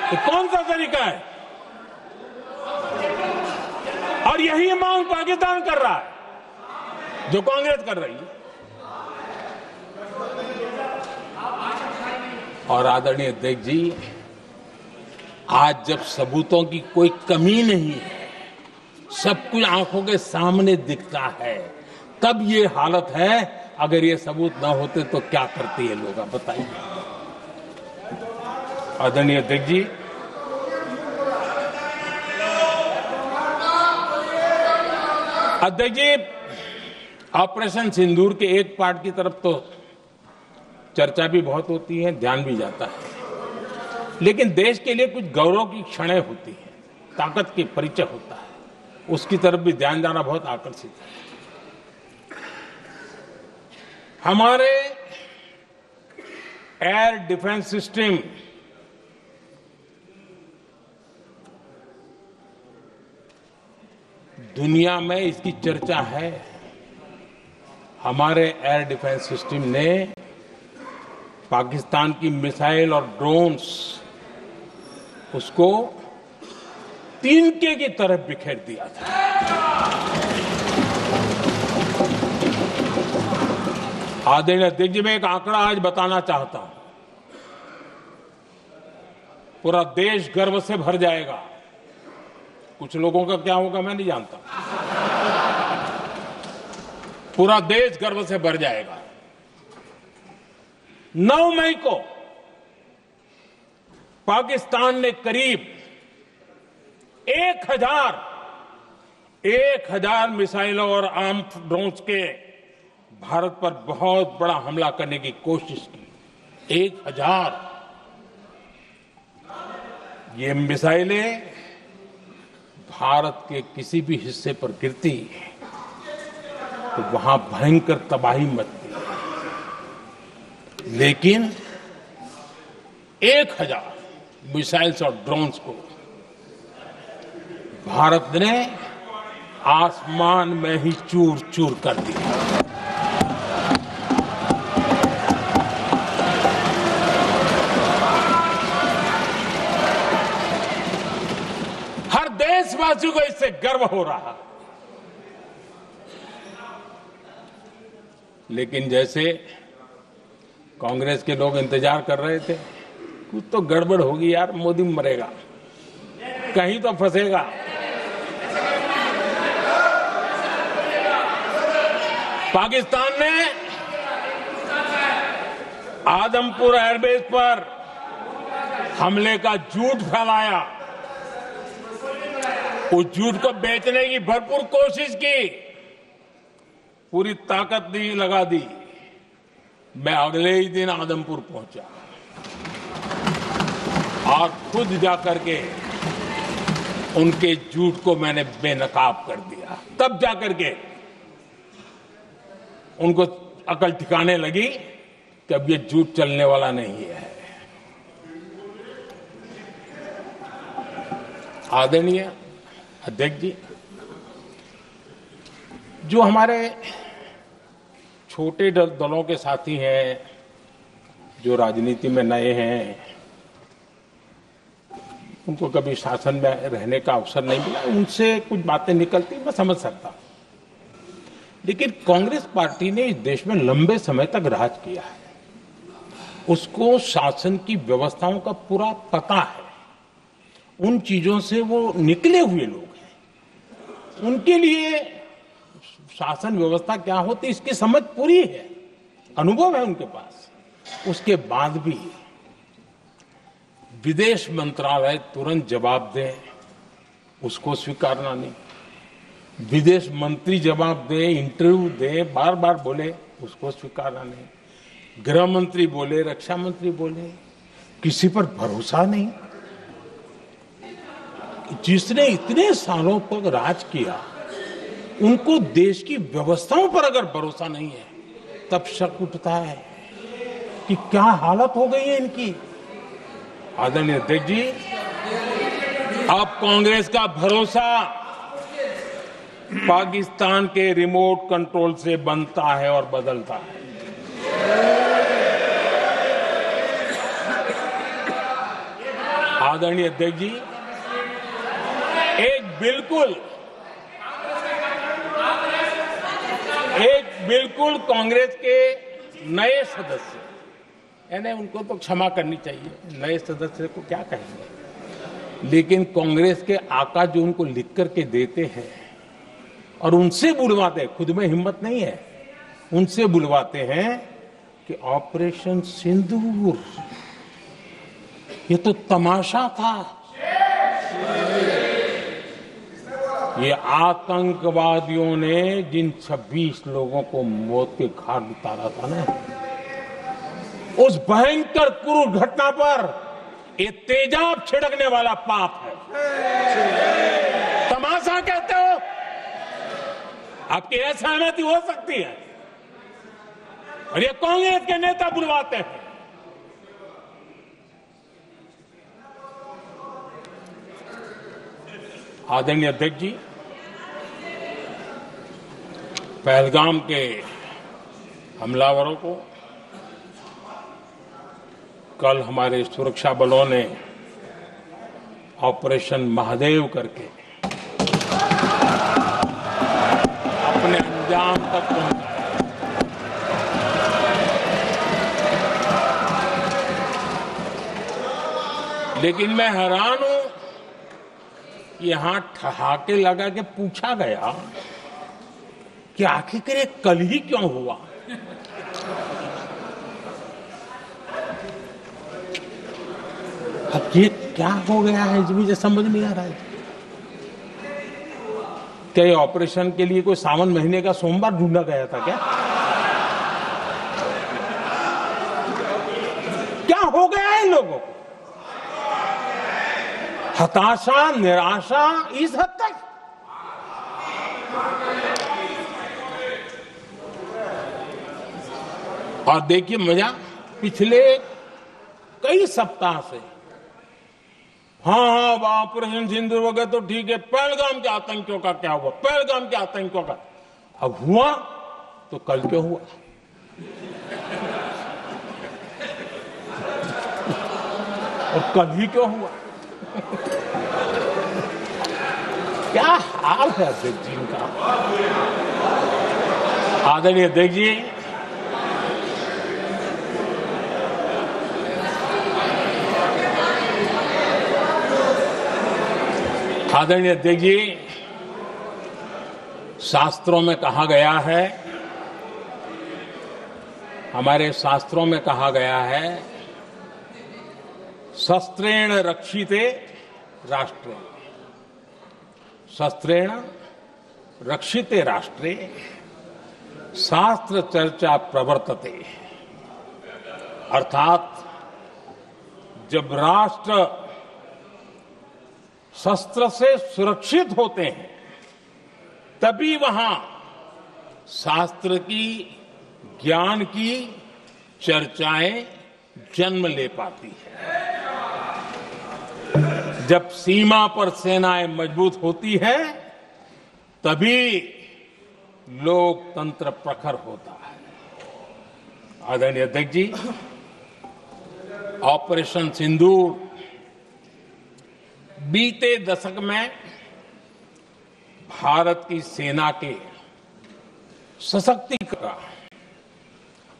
तो कौन सा तरीका है? और यही मांग पाकिस्तान कर रहा है जो कांग्रेस कर रही है। और आदरणीय अध्यक्ष जी, आज जब सबूतों की कोई कमी नहीं है, सब कुछ आंखों के सामने दिखता है, तब ये हालत है। अगर ये सबूत ना होते तो क्या करते ये लोग, आप बताइए। आदरणीय अध्यक्ष जी, ऑपरेशन सिंदूर के एक पार्ट की तरफ तो चर्चा भी बहुत होती है, ध्यान भी जाता है, लेकिन देश के लिए कुछ गौरव की क्षणें होती हैं, ताकत के परिचय होता है, उसकी तरफ भी ध्यान जाना बहुत आकर्षित है। हमारे एयर डिफेंस सिस्टम दुनिया में इसकी चर्चा है। हमारे एयर डिफेंस सिस्टम ने पाकिस्तान की मिसाइल और ड्रोन्स उसको तिनके की तरफ बिखेर दिया था। आदरणीय अध्यक्ष जी, मैं एक आंकड़ा आज बताना चाहता हूं, पूरा देश गर्व से भर जाएगा। कुछ लोगों का क्या होगा मैं नहीं जानता, पूरा देश गर्व से भर जाएगा। 9 मई को पाकिस्तान ने करीब 1000 मिसाइलों और आर्म ड्रोन्स के भारत पर बहुत बड़ा हमला करने की कोशिश की। 1000 ये मिसाइलें भारत के किसी भी हिस्से पर गिरती तो वहां भयंकर तबाही मचती, लेकिन 1000 मिसाइल्स और ड्रोन्स को भारत ने आसमान में ही चूर चूर कर दिया। हर देशवासी को इससे गर्व हो रहा। लेकिन जैसे कांग्रेस के लोग इंतजार कर रहे थे, कुछ तो गड़बड़ होगी यार, मोदी मरेगा, कहीं तो फंसेगा। पाकिस्तान ने आदमपुर एयरबेस पर हमले का झूठ फैलाया, उस झूठ को बेचने की भरपूर कोशिश की, पूरी ताकत लगा दी। मैं अगले ही दिन आदमपुर पहुंचा और खुद जाकर के उनके झूठ को मैंने बेनकाब कर दिया। तब जाकर के उनको अकल ठिकाने लगी कि अब ये झूठ चलने वाला नहीं है। आदरणीय अध्यक्ष जी, जो हमारे छोटे दलों के साथी हैं, जो राजनीति में नए हैं, उनको कभी शासन में रहने का अवसर नहीं मिला, उनसे कुछ बातें निकलती मैं समझ सकता हूं। लेकिन कांग्रेस पार्टी ने इस देश में लंबे समय तक राज किया है, उसको शासन की व्यवस्थाओं का पूरा पता है, उन चीजों से वो निकले हुए लोग हैं, उनके लिए शासन व्यवस्था क्या होती इसकी समझ पूरी है, अनुभव है उनके पास। उसके बाद भी विदेश मंत्रालय तुरंत जवाब दे, उसको स्वीकारना नहीं। विदेश मंत्री जवाब दे, इंटरव्यू दे, बार बार बोले, उसको स्वीकारना नहीं। गृह मंत्री बोले, रक्षा मंत्री बोले, किसी पर भरोसा नहीं। जिसने इतने सालों तक राज किया, उनको देश की व्यवस्थाओं पर अगर भरोसा नहीं है, तब शक उठता है कि क्या हालत हो गई है इनकी। आदरणीय अध्यक्ष जी, अब कांग्रेस का भरोसा पाकिस्तान के रिमोट कंट्रोल से बनता है और बदलता है। आदरणीय अध्यक्ष जी, एक बिल्कुल कांग्रेस के नए सदस्य, यानी उनको तो क्षमा करनी चाहिए, नए सदस्य को क्या कहेंगे, लेकिन कांग्रेस के आका जो उनको लिख करके देते हैं और उनसे बुलवाते हैं, खुद में हिम्मत नहीं है, उनसे बुलवाते हैं कि ऑपरेशन सिंदूर ये तो तमाशा था, ये आतंकवादियों ने जिन 26 लोगों को मौत के घाट उतारा था ना, उस भयंकर क्रूर घटना पर ये तेजाब छिड़कने वाला पाप है। तमाशा कहते हो? आपकी असहमति हो सकती है, और ये कांग्रेस के नेता बुलवाते हैं। आदरणीय अध्यक्ष जी, पहलगाम के हमलावरों को कल हमारे सुरक्षा बलों ने ऑपरेशन महादेव करके अपने अंजाम तक पहुंचाया। लेकिन मैं हैरान हूं कि यहां ठहाके लगा के पूछा गया कि आखिर कल ही क्यों हुआ। अब ये क्या हो गया है मुझे समझ नहीं आ रहा है। क्या ये ऑपरेशन के लिए कोई सावन महीने का सोमवार ढूंढा गया था क्या? क्या हो गया है इन लोगों को? हताशा, निराशा इस हद तक। और देखिए मजा, पिछले कई सप्ताह से हाँ ऑपरेशन सिंदूर हो गया तो ठीक है, पहलगाम के आतंकियों का क्या हुआ, पहलगाम के आतंकियों का। अब हुआ तो कल क्यों हुआ? और कल ही क्यों हुआ? क्या हाल है अध्यक्ष जी का। आदरणीय अध्यक्ष जी, आदरणीय अध्यक्ष जी, शास्त्रों में कहा गया है, हमारे शास्त्रों में कहा गया है, शस्त्रेण रक्षिते राष्ट्रे, शस्त्रेण रक्षिते राष्ट्रे शास्त्र चर्चा प्रवर्तते। अर्थात जब राष्ट्र शस्त्र से सुरक्षित होते हैं तभी वहां शास्त्र की, ज्ञान की चर्चाएं जन्म ले पाती है। जब सीमा पर सेनाएं मजबूत होती है तभी लोकतंत्र प्रखर होता है। आदरणीय अध्यक्ष जी, ऑपरेशन सिंदूर बीते दशक में भारत की सेना के सशक्तिकरण का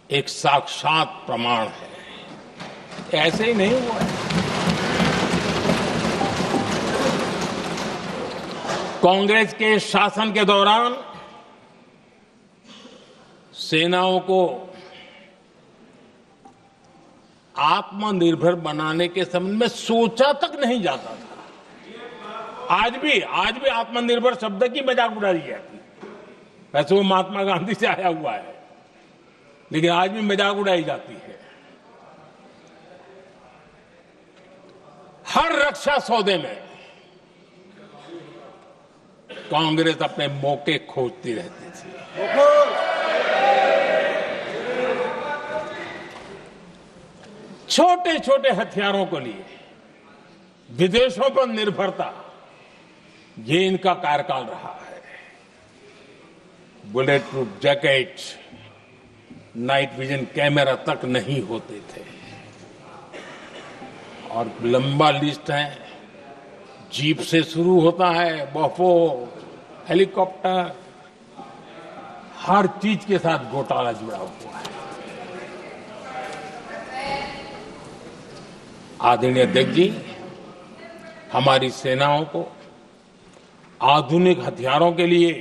एक साक्षात प्रमाण है। ऐसे ही नहीं हुआ है। कांग्रेस के शासन के दौरान सेनाओं को आत्मनिर्भर बनाने के संबंध में सोचा तक नहीं जाता था। आज भी आत्मनिर्भर शब्द की मजाक उड़ाई जाती है। वैसे वो महात्मा गांधी से आया हुआ है, लेकिन आज भी मजाक उड़ाई जाती है। हर रक्षा सौदे में कांग्रेस अपने मौके खोजती रहती थी। छोटे छोटे हथियारों को लिए विदेशों पर निर्भरता, ये इनका कार्यकाल रहा है। Bullet proof jacket, night vision camera तक नहीं होते थे। और लंबा लिस्ट है, जीप से शुरू होता है, बफो, हेलीकॉप्टर, हर चीज के साथ घोटाला जुड़ा हुआ है। आदरणीय अध्यक्ष जी, हमारी सेनाओं को आधुनिक हथियारों के लिए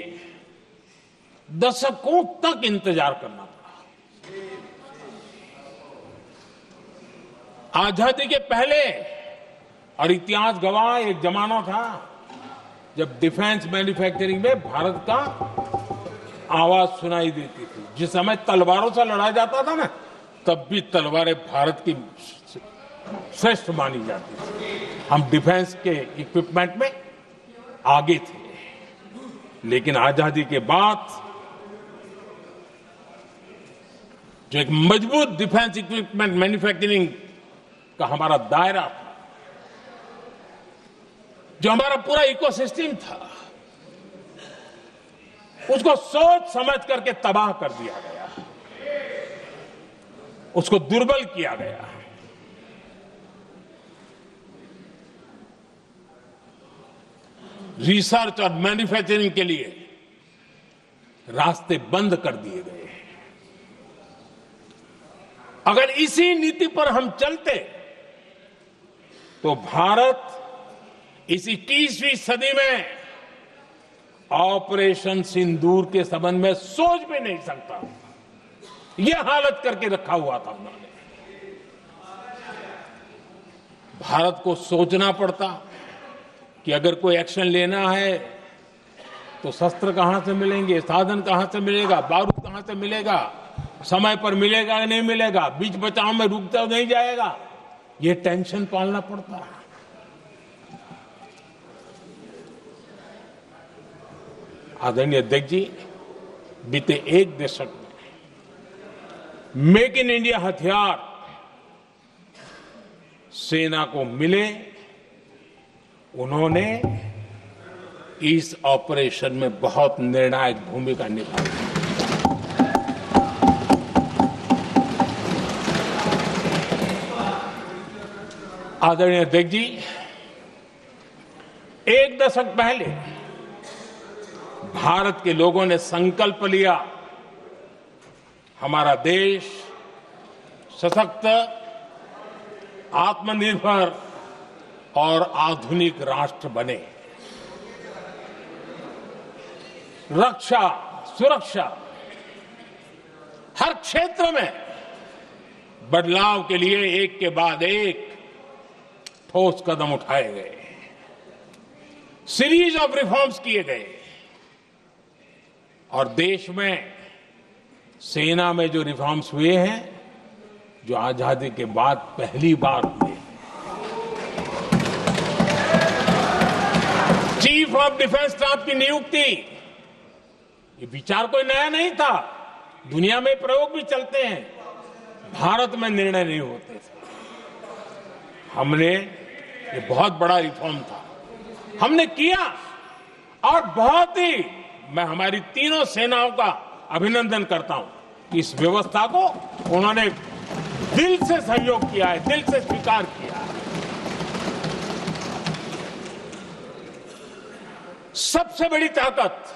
दशकों तक इंतजार करना पड़ा। आजादी के पहले, और इतिहास गवाह, एक जमाना था जब डिफेंस मैन्युफैक्चरिंग में भारत का आवाज सुनाई देती थी। जिस समय तलवारों से लड़ा जाता था ना, तब भी तलवारें भारत की श्रेष्ठ मानी जाती थी। हम डिफेंस के इक्विपमेंट में आगे थे। लेकिन आजादी के बाद जो एक मजबूत डिफेंस इक्विपमेंट मैन्युफैक्चरिंग का हमारा दायरा था, जो हमारा पूरा इकोसिस्टम था, उसको सोच समझ करके तबाह कर दिया गया, उसको दुर्बल किया गया। रिसर्च और मैन्युफैक्चरिंग के लिए रास्ते बंद कर दिए गए। अगर इसी नीति पर हम चलते तो भारत इस 21वीं सदी में ऑपरेशन सिंदूर के संबंध में सोच भी नहीं सकता। यह हालत करके रखा हुआ था उन्होंने। भारत को सोचना पड़ता कि अगर कोई एक्शन लेना है तो शस्त्र कहां से मिलेंगे, साधन कहां से मिलेगा, बारूद कहां से मिलेगा, समय पर मिलेगा या नहीं मिलेगा, बीच बचाव में रुकता नहीं जाएगा, ये टेंशन पालना पड़ता है। आदरणीय अध्यक्ष जी, बीते एक दशक में मेक इन इंडिया हथियार सेना को मिले, उन्होंने इस ऑपरेशन में बहुत निर्णायक भूमिका निभाई। आदरणीय अध्यक्ष जी, एक दशक पहले भारत के लोगों ने संकल्प लिया, हमारा देश सशक्त, आत्मनिर्भर और आधुनिक राष्ट्र बने। रक्षा, सुरक्षा, हर क्षेत्र में बदलाव के लिए एक के बाद एक ठोस कदम उठाए गए, सीरीज ऑफ रिफॉर्म्स किए गए और देश में सेना में जो रिफॉर्म्स हुए हैं, जो आजादी के बाद पहली बार हुए। चीफ ऑफ डिफेंस स्टाफ की नियुक्ति, ये विचार कोई नया नहीं था, दुनिया में प्रयोग भी चलते हैं, भारत में निर्णय नहीं होते थे। हमने, ये बहुत बड़ा रिफॉर्म था, हमने किया और बहुत ही, मैं हमारी तीनों सेनाओं का अभिनंदन करता हूं कि इस व्यवस्था को उन्होंने दिल से सहयोग किया है, दिल से स्वीकार किया है। सबसे बड़ी ताकत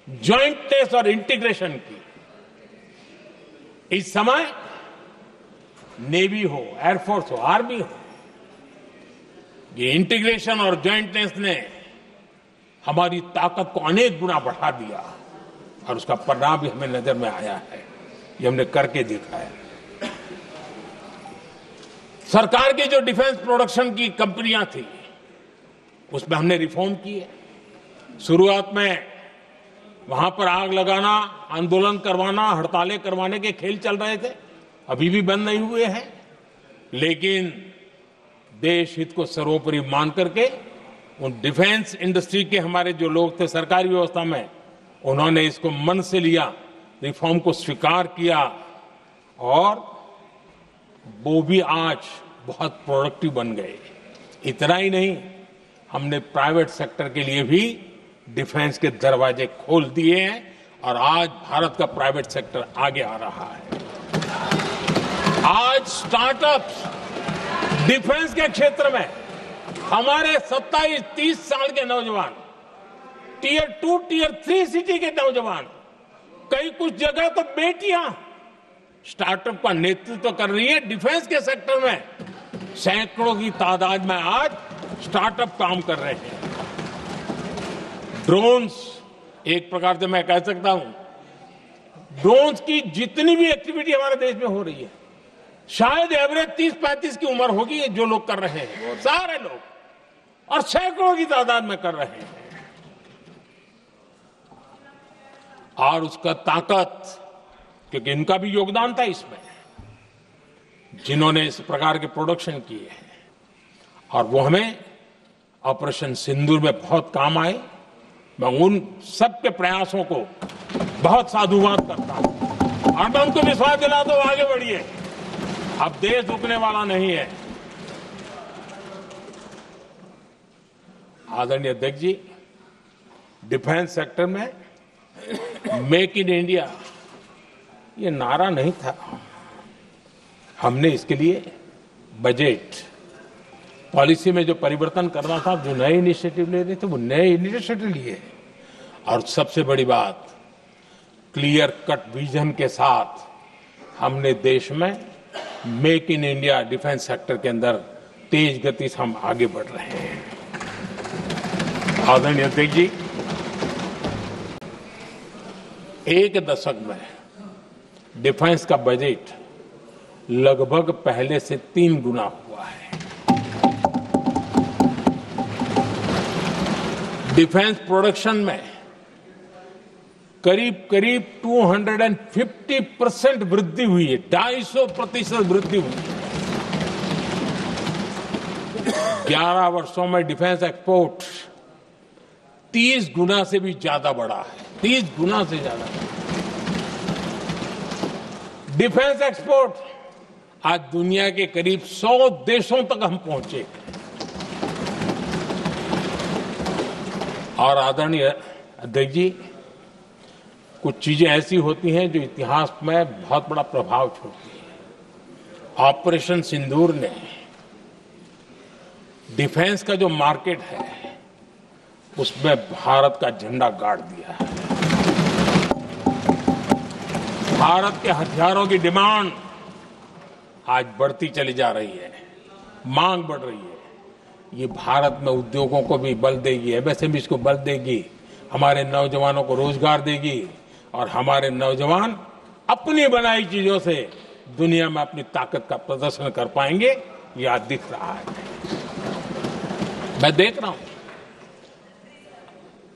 ज्वाइंटनेस और इंटीग्रेशन की इस समय नेवी हो, एयरफोर्स हो, आर्मी हो, ये इंटीग्रेशन और ज्वाइंटनेस ने हमारी ताकत को अनेक गुना बढ़ा दिया और उसका परिणाम भी हमें नजर में आया है, ये हमने करके दिखाया। सरकार की जो डिफेंस प्रोडक्शन की कंपनियां थी, उसमें हमने रिफॉर्म किए। शुरुआत में वहां पर आग लगाना, आंदोलन करवाना, हड़तालें करवाने के खेल चल रहे थे, अभी भी बंद नहीं हुए हैं, लेकिन देश हित को सर्वोपरि मान करके उन डिफेंस इंडस्ट्री के हमारे जो लोग थे सरकारी व्यवस्था में, उन्होंने इसको मन से लिया, रिफॉर्म को स्वीकार किया और वो भी आज बहुत प्रोडक्टिव बन गए। इतना ही नहीं, हमने प्राइवेट सेक्टर के लिए भी डिफेंस के दरवाजे खोल दिए हैं और आज भारत का प्राइवेट सेक्टर आगे आ रहा है। आज स्टार्टअप्स डिफेंस के क्षेत्र में हमारे 27-30 साल के नौजवान, टियर 2, टियर 3 सिटी के नौजवान, कई कुछ जगह तो बेटियां स्टार्टअप का नेतृत्व कर रही है। डिफेंस के सेक्टर में सैकड़ों की तादाद में आज स्टार्टअप काम कर रहे हैं। ड्रोन्स, एक प्रकार से मैं कह सकता हूं, ड्रोन्स की जितनी भी एक्टिविटी हमारे देश में हो रही है, शायद एवरेज 30-35 की उम्र होगी जो लोग कर रहे हैं, वो सारे लोग, और सैकड़ों की तादाद में कर रहे हैं। और उसका ताकत, क्योंकि इनका भी योगदान था इसमें, जिन्होंने इस प्रकार के प्रोडक्शन किए हैं, और वो हमें ऑपरेशन सिंदूर में बहुत काम आए। मैं उन सबके प्रयासों को बहुत साधुवाद करता हूं और मैं उनको विश्वास दिलाता हूं, आगे बढ़िए, अब देश रुकने वाला नहीं है। आदरणीय अध्यक्ष जी, डिफेंस सेक्टर में मेक इन इंडिया ये नारा नहीं था। हमने इसके लिए बजट पॉलिसी में जो परिवर्तन करना था, जो नए इनिशिएटिव ले रहे थे, वो नए इनिशिएटिव लिए। और सबसे बड़ी बात, क्लियर कट विजन के साथ हमने देश में make in India defence sector के अंदर तेज गति से हम आगे बढ़ रहे हैं। आदरणीय अध्यक्ष जी, एक दशक में डिफेंस का बजट लगभग पहले से 3 गुना हुआ है। डिफेंस प्रोडक्शन में करीब करीब 250% वृद्धि हुई है, 250% वृद्धि हुई है। 11 वर्षों में डिफेंस एक्सपोर्ट 30 गुना से भी ज्यादा बढ़ा है, 30 गुना से ज्यादा। डिफेंस एक्सपोर्ट आज दुनिया के करीब 100 देशों तक हम पहुंचे। और आदरणीय अध्यक्ष जी, कुछ चीजें ऐसी होती हैं जो इतिहास में बहुत बड़ा प्रभाव छोड़ती है। ऑपरेशन सिंदूर ने डिफेंस का जो मार्केट है उसमें भारत का झंडा गाड़ दिया है। भारत के हथियारों की डिमांड आज बढ़ती चली जा रही है, मांग बढ़ रही है। ये भारत में उद्योगों को भी बल देगी, एमएसएमई को बल देगी, हमारे नौजवानों को रोजगार देगी और हमारे नौजवान अपनी बनाई चीजों से दुनिया में अपनी ताकत का प्रदर्शन कर पाएंगे। ये आज दिख रहा है, मैं देख रहा हूं।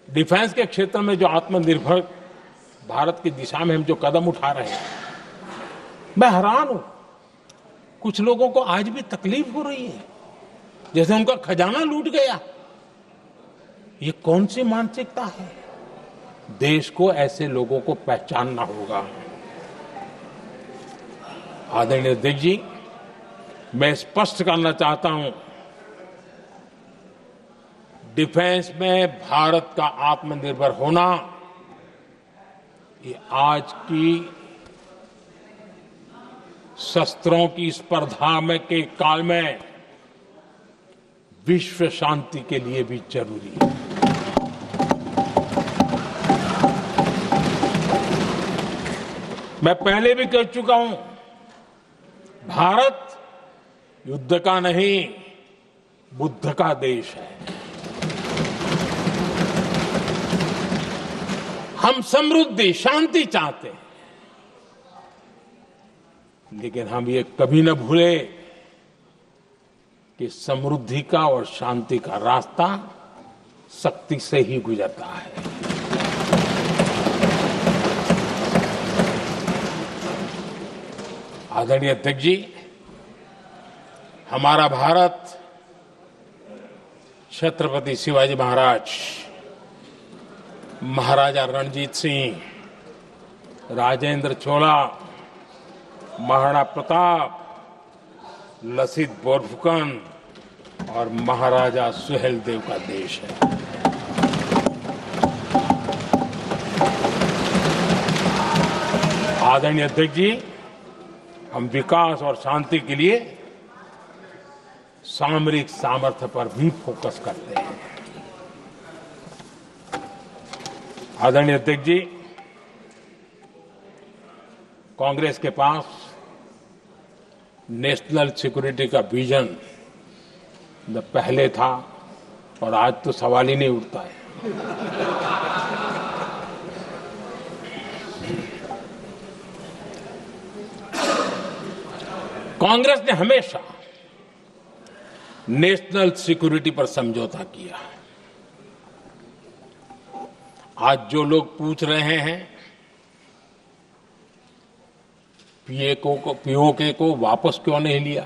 डिफेंस के क्षेत्र में जो आत्मनिर्भर भारत की दिशा में हम जो कदम उठा रहे हैं, मैं हैरान हूं। कुछ लोगों को आज भी तकलीफ हो रही है, जैसे उनका खजाना लूट गया। ये कौन सी मानसिकता है? देश को ऐसे लोगों को पहचानना होगा। आदरणीय अध्यक्ष जी, मैं स्पष्ट करना चाहता हूं, डिफेंस में भारत का आत्मनिर्भर होना ये आज की शस्त्रों की स्पर्धा में के काल में विश्व शांति के लिए भी जरूरी है। मैं पहले भी कह चुका हूं, भारत युद्ध का नहीं बुद्ध का देश है। हम समृद्धि शांति चाहते हैं, लेकिन हम ये कभी न भूले कि समृद्धि का और शांति का रास्ता शक्ति से ही गुजरता है। आदरणीय अध्यक्ष जी, हमारा भारत छत्रपति शिवाजी महाराज, महाराजा रणजीत सिंह, राजेंद्र चोला, महाराणा प्रताप, लसित बोरफुकन और महाराजा सुहेलदेव का देश है। आदरणीय अध्यक्ष जी, हम विकास और शांति के लिए सामरिक सामर्थ्य पर भी फोकस करते हैं। आदरणीय अध्यक्ष जी, कांग्रेस के पास नेशनल सिक्योरिटी का विजन पहले था और आज तो सवाल ही नहीं उठता है। कांग्रेस ने हमेशा नेशनल सिक्योरिटी पर समझौता किया। आज जो लोग पूछ रहे हैं पीओके को वापस क्यों नहीं लिया,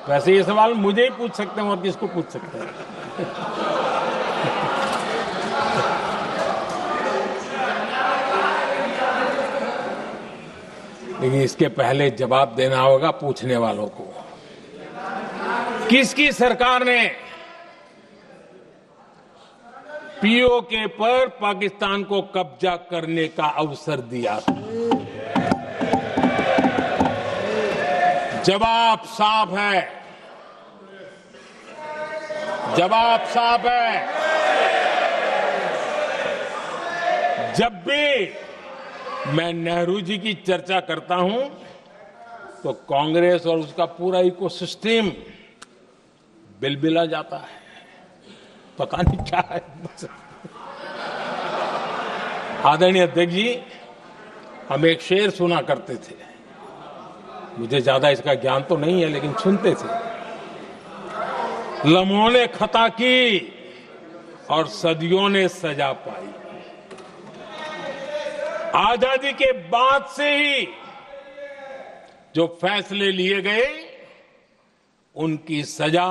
वैसे ये सवाल मुझे ही पूछ सकते हैं और किसको पूछ सकते हैं। लेकिन इसके पहले जवाब देना होगा पूछने वालों को। किसकी सरकार ने पीओके पर पाकिस्तान को कब्जा करने का अवसर दिया। जवाब साफ है, जवाब साफ है। जब भी मैं नेहरू जी की चर्चा करता हूं तो कांग्रेस और उसका पूरा इकोसिस्टम बिलबिला जाता है, पता नहीं क्या है। आदरणीय अध्यक्ष जी, हम एक शेर सुना करते थे, मुझे ज्यादा इसका ज्ञान तो नहीं है लेकिन सुनते थे। लम्हों ने खता की और सदियों ने सजा पाई। आजादी के बाद से ही जो फैसले लिए गए उनकी सजा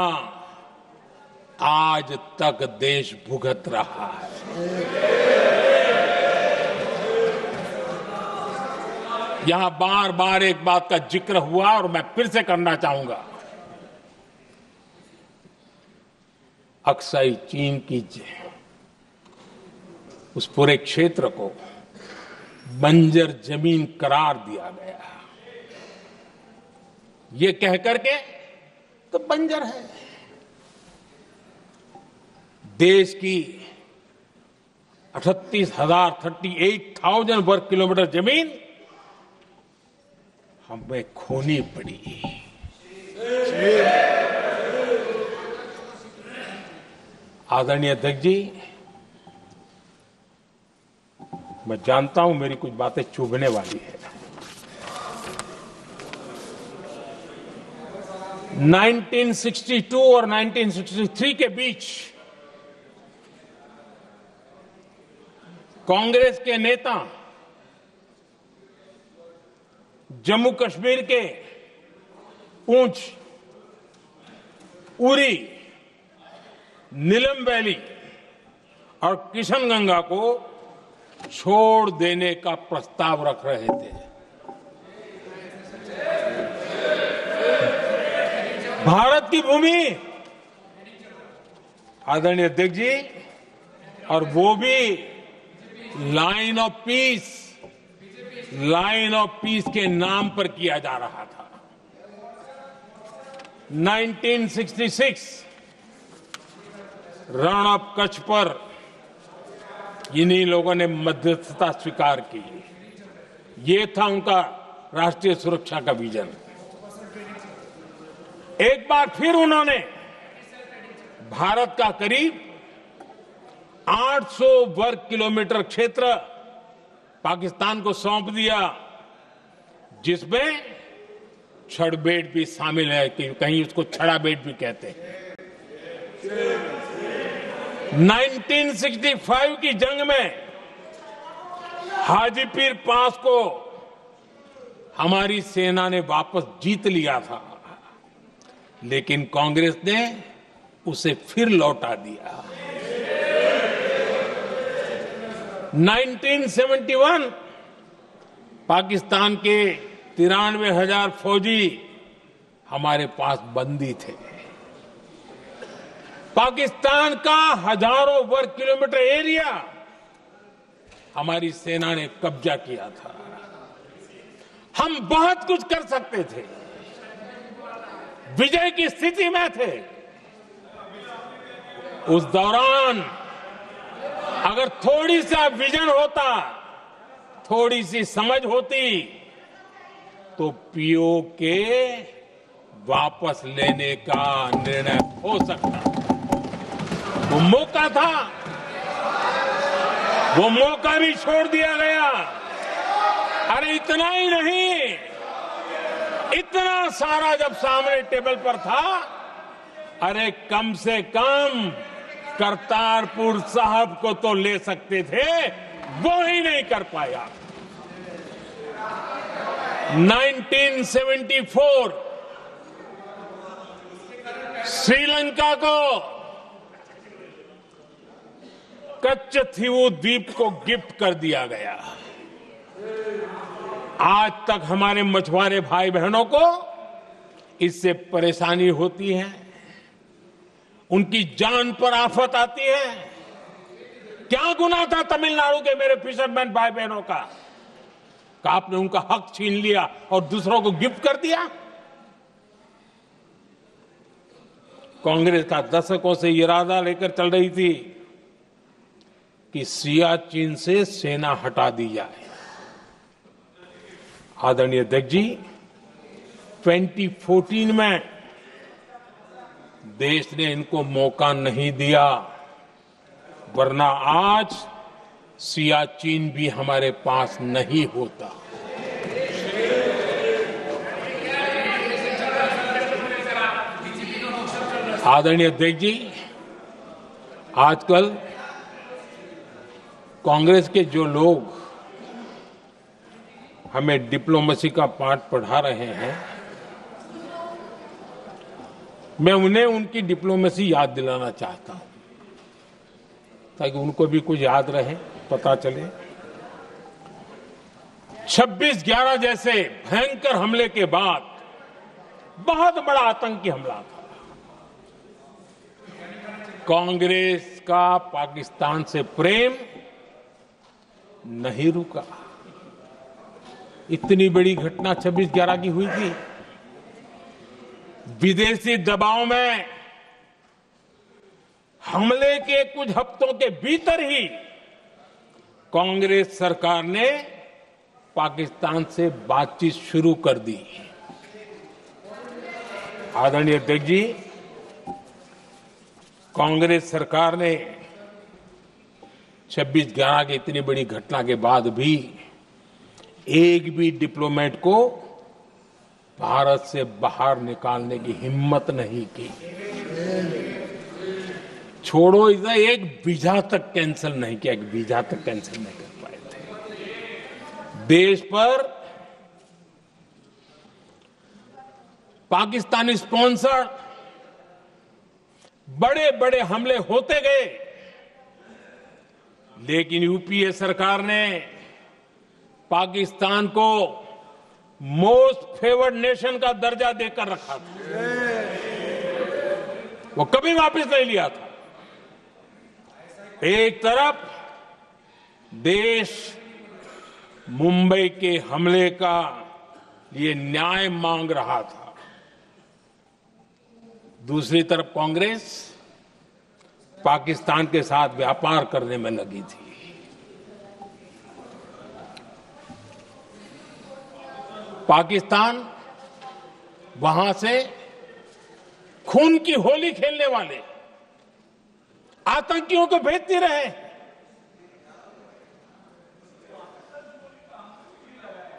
आज तक देश भुगत रहा है। यहां बार बार एक बात का जिक्र हुआ और मैं फिर से करना चाहूंगा। अक्साई चीन की उस पूरे क्षेत्र को बंजर जमीन करार दिया गया, ये कह करके तो बंजर है। देश की 38,000 वर्ग किलोमीटर जमीन हमें खोनी पड़ी। आदरणीय अध्यक्ष जी, मैं जानता हूं मेरी कुछ बातें चुभने वाली है। 1962 और 1963 के बीच कांग्रेस के नेता जम्मू कश्मीर के पूंछ, उरी, नीलम वैली और किशनगंगा को छोड़ देने का प्रस्ताव रख रहे थे। भारत की भूमि, आदरणीय अध्यक्ष जी, और वो भी लाइन ऑफ पीस के नाम पर किया जा रहा था। 1966 रण ऑफ कच्छ पर इन्हीं लोगों ने मध्यस्थता स्वीकार की। ये था उनका राष्ट्रीय सुरक्षा का विजन। एक बार फिर उन्होंने भारत का करीब 800 वर्ग किलोमीटर क्षेत्र पाकिस्तान को सौंप दिया, जिसमें छड़बेट भी शामिल है, कि कहीं उसको छड़ा बेट भी कहते हैं। 1965 की जंग में हाजीपीर पास को हमारी सेना ने वापस जीत लिया था, लेकिन कांग्रेस ने उसे फिर लौटा दिया। 1971 पाकिस्तान के 93,000 फौजी हमारे पास बंदी थे। पाकिस्तान का हजारों वर्ग किलोमीटर एरिया हमारी सेना ने कब्जा किया था। हम बहुत कुछ कर सकते थे, विजय की स्थिति में थे। उस दौरान अगर थोड़ी सा विजन होता, थोड़ी सी समझ होती, तो पीओके वापस लेने का निर्णय हो सकता। वो मौका था, वो मौका भी छोड़ दिया गया। अरे इतना ही नहीं, इतना सारा जब सामने टेबल पर था, अरे कम से कम करतारपुर साहब को तो ले सकते थे, वो ही नहीं कर पाया। 1974 श्रीलंका को कच्चथीवू द्वीप को गिफ्ट कर दिया गया। आज तक हमारे मछुआरे भाई बहनों को इससे परेशानी होती है, उनकी जान पर आफत आती है। क्या गुनाह था तमिलनाडु के मेरे फिशरमैन भाई बहनों का? आपने उनका हक छीन लिया और दूसरों को गिफ्ट कर दिया। कांग्रेस का दशकों से इरादा लेकर चल रही थी कि सियाचिन से सेना हटा दी जाए। आदरणीय अध्यक्ष जी, 2014 में देश ने इनको मौका नहीं दिया, वरना आज सियाचिन भी हमारे पास नहीं होता। आदरणीय अध्यक्ष जी, आजकल कांग्रेस के जो लोग हमें डिप्लोमेसी का पाठ पढ़ा रहे हैं, मैं उन्हें उनकी डिप्लोमेसी याद दिलाना चाहता हूं, ताकि उनको भी कुछ याद रहे, पता चले। 26/11 जैसे भयंकर हमले के बाद बहुत बड़ा आतंकी हमला था। कांग्रेस का पाकिस्तान से प्रेम नहीं रुका। इतनी बड़ी घटना 26/11 की हुई थी। विदेशी दबाव में हमले के कुछ हफ्तों के भीतर ही कांग्रेस सरकार ने पाकिस्तान से बातचीत शुरू कर दी। आदरणीय अध्यक्ष जी, कांग्रेस सरकार ने 26/11 की इतनी बड़ी घटना के बाद भी एक भी डिप्लोमेट को भारत से बाहर निकालने की हिम्मत नहीं की। छोड़ो, इधर एक वीजा तक कैंसिल नहीं किया, एक वीजा तक कैंसिल नहीं कर पाए थे। देश पर पाकिस्तानी स्पॉन्सर बड़े बड़े हमले होते गए, लेकिन यूपीए सरकार ने पाकिस्तान को मोस्ट फेवर्ड नेशन का दर्जा देकर रखा था। वो कभी वापस नहीं लिया था। एक तरफ देश मुंबई के हमले का ये न्याय मांग रहा था, दूसरी तरफ कांग्रेस पाकिस्तान के साथ व्यापार करने में लगी थी। पाकिस्तान वहां से खून की होली खेलने वाले आतंकियों को भेजते रहे,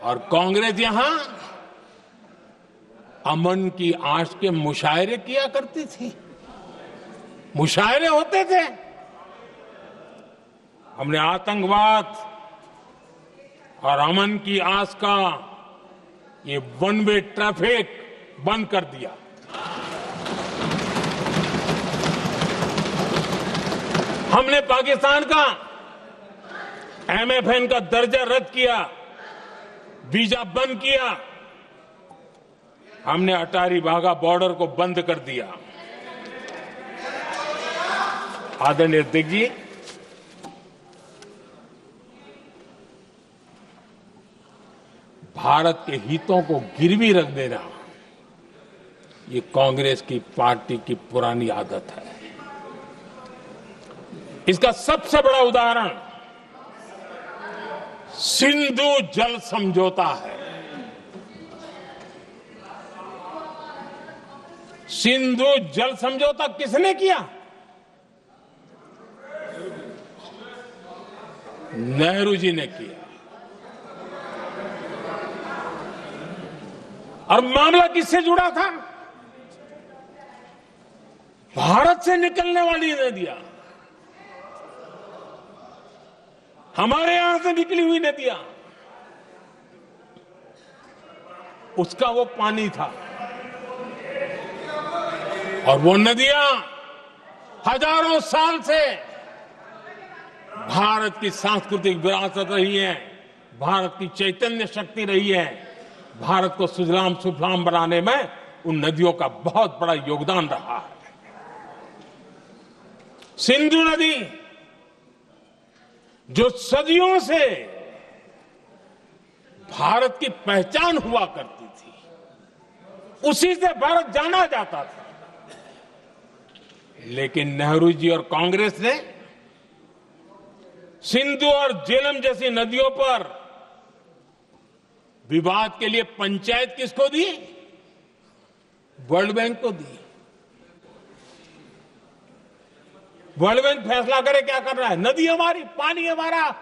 और कांग्रेस यहां अमन की आश के मुशायरे किया करती थी। मुशायरे होते थे। हमने आतंकवाद और अमन की आस का ये वन वे ट्रैफिक बंद कर दिया। हमने पाकिस्तान का MFN का दर्जा रद्द किया, वीजा बंद किया। हमने अटारी वाघा बॉर्डर को बंद कर दिया। आदरणीय अध्यक्ष जी, भारत के हितों को गिरवी रख देना ये कांग्रेस की पार्टी की पुरानी आदत है। इसका सबसे बड़ा उदाहरण सिंधु जल समझौता है। सिंधु जल समझौता किसने किया? नेहरू जी ने किया। और मामला किससे जुड़ा था? भारत से निकलने वाली नदियां, हमारे यहां से निकली हुई नदियां, उसका वो पानी था। और वो नदियां हजारों साल से भारत की सांस्कृतिक विरासत रही है, भारत की चैतन्य शक्ति रही है। भारत को सुजलाम सुफलाम बनाने में उन नदियों का बहुत बड़ा योगदान रहा है। सिंधु नदी जो सदियों से भारत की पहचान हुआ करती थी, उसी से भारत जाना जाता था। लेकिन नेहरू जी और कांग्रेस ने सिंधु और झेलम जैसी नदियों पर विवाद के लिए पंचायत किसको दी? वर्ल्ड बैंक को दी। वर्ल्ड बैंक फैसला करे क्या कर रहा है, नदी हमारी, पानी हमारा।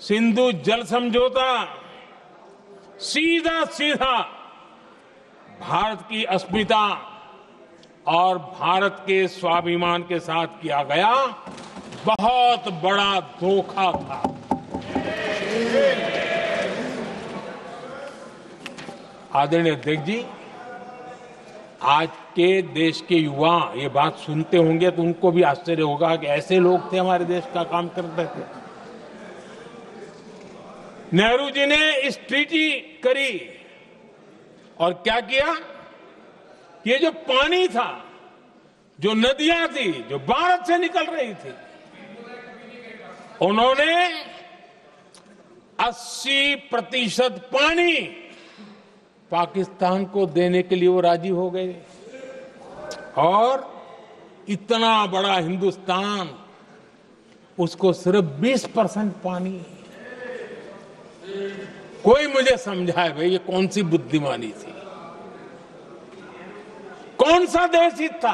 सिंधु जल समझौता सीधा सीधा भारत की अस्मिता और भारत के स्वाभिमान के साथ किया गया बहुत बड़ा धोखा था। आदरणीय अध्यक्ष जी, आज के देश के युवा ये बात सुनते होंगे तो उनको भी आश्चर्य होगा कि ऐसे लोग थे हमारे देश का काम करते थे। नेहरू जी ने इस ट्रीटी करी और क्या किया? ये जो पानी था, जो नदियां थी, जो भारत से निकल रही थी, उन्होंने 80% पानी पाकिस्तान को देने के लिए वो राजी हो गए। और इतना बड़ा हिंदुस्तान, उसको सिर्फ 20% पानी। कोई मुझे समझाए भाई ये कौन सी बुद्धिमानी थी, कौन सा देश हित था,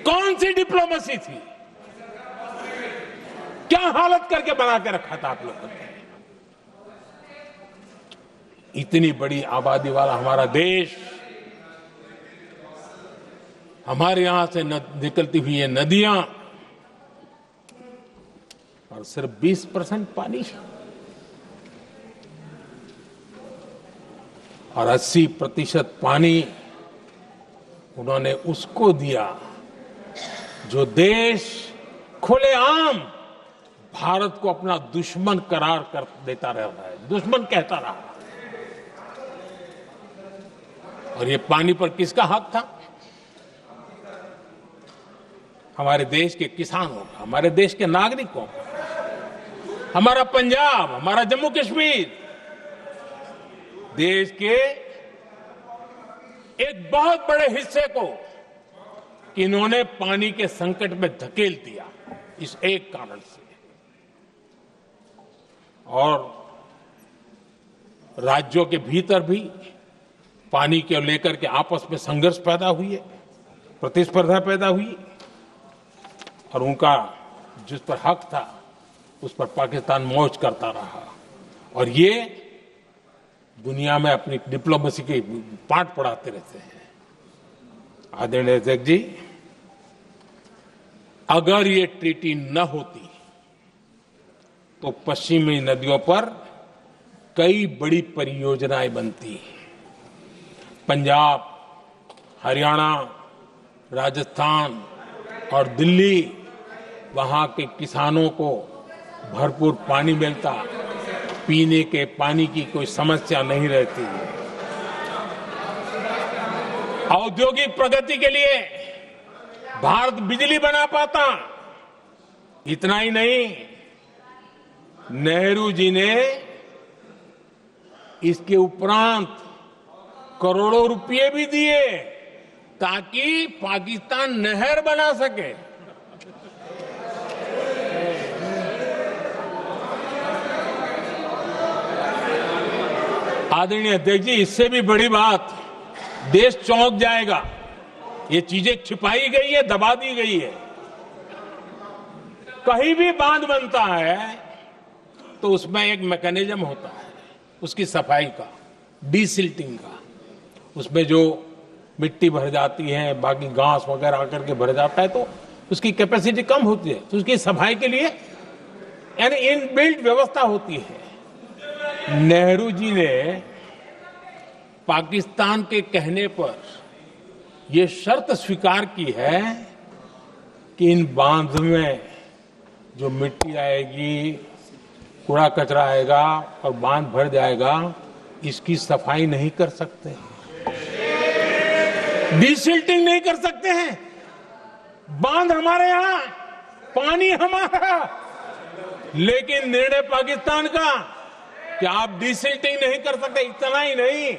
कौन सी डिप्लोमेसी थी, क्या हालत करके बना के रखा था आप लोगों ने। इतनी बड़ी आबादी वाला हमारा देश, हमारे यहां से निकलती हुई ये नदियां, और सिर्फ 20% पानी, और 80% पानी उन्होंने उसको दिया जो देश खुलेआम भारत को अपना दुश्मन करार कर देता रहा है, दुश्मन कहता रहा। और ये पानी पर किसका हक था? हमारे देश के किसानों का, हमारे देश के नागरिकों का। हमारा पंजाब, हमारा जम्मू कश्मीर देश के एक बहुत बड़े हिस्से को इन्होंने पानी के संकट में धकेल दिया, इस एक कारण से। और राज्यों के भीतर भी पानी को लेकर के आपस में संघर्ष पैदा हुई है, प्रतिस्पर्धा पैदा हुई, और उनका जिस पर हक था उस पर पाकिस्तान मौज करता रहा। और ये दुनिया में अपनी डिप्लोमेसी के पाठ पढ़ाते रहते हैं। आदरणीय अध्यक्ष जी, अगर ये ट्रीटी न होती तो पश्चिमी नदियों पर कई बड़ी परियोजनाएं बनती। पंजाब, हरियाणा, राजस्थान और दिल्ली, वहां के किसानों को भरपूर पानी मिलता, पीने के पानी की कोई समस्या नहीं रहती। औद्योगिक प्रगति के लिए भारत बिजली बना पाता। इतना ही नहीं, नेहरू जी ने इसके उपरांत करोड़ों रुपए भी दिए ताकि पाकिस्तान नहर बना सके। आदरणीय अध्यक्ष जी, इससे भी बड़ी बात, देश चौंक जाएगा। ये चीजें छिपाई गई है, दबा दी गई है। कहीं भी बांध बनता है तो उसमें एक मैकेनिज्म होता है उसकी सफाई का, डीसिल्टिंग का। उसमें जो मिट्टी भर जाती है, बाकी घास वगैरह आकर के भर जाता है तो उसकी कैपेसिटी कम होती है, तो उसकी सफाई के लिए यानी इनबिल्ट व्यवस्था होती है। नेहरू जी ने पाकिस्तान के कहने पर यह शर्त स्वीकार की है कि इन बांध में जो मिट्टी आएगी, कूड़ा कचरा आएगा और बांध भर जाएगा, इसकी सफाई नहीं कर सकते। डिसिल्टिंग नहीं कर सकते हैं। बांध हमारे यहां, पानी हमारा, लेकिन निर्णय पाकिस्तान का कि आप डिसिल्टिंग नहीं कर सकते। इतना ही नहीं,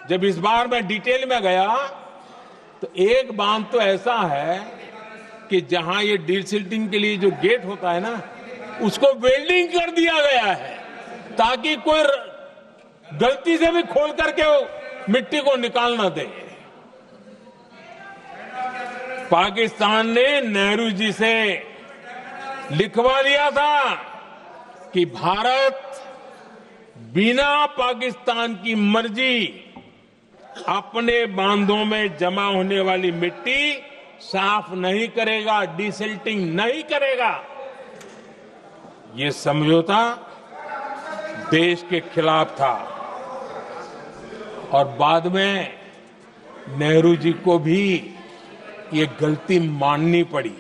जब इस बार मैं डिटेल में गया तो एक बांध तो ऐसा है कि जहां ये डिसिल्टिंग के लिए जो गेट होता है ना, उसको वेल्डिंग कर दिया गया है ताकि कोई गलती से भी खोल करके वो मिट्टी को निकाल ना दे। पाकिस्तान ने नेहरू जी से लिखवा दिया था कि भारत बिना पाकिस्तान की मर्जी अपने बांधों में जमा होने वाली मिट्टी साफ नहीं करेगा, डिसिल्टिंग नहीं करेगा। ये समझौता देश के खिलाफ था और बाद में नेहरू जी को भी ये गलती माननी पड़ी।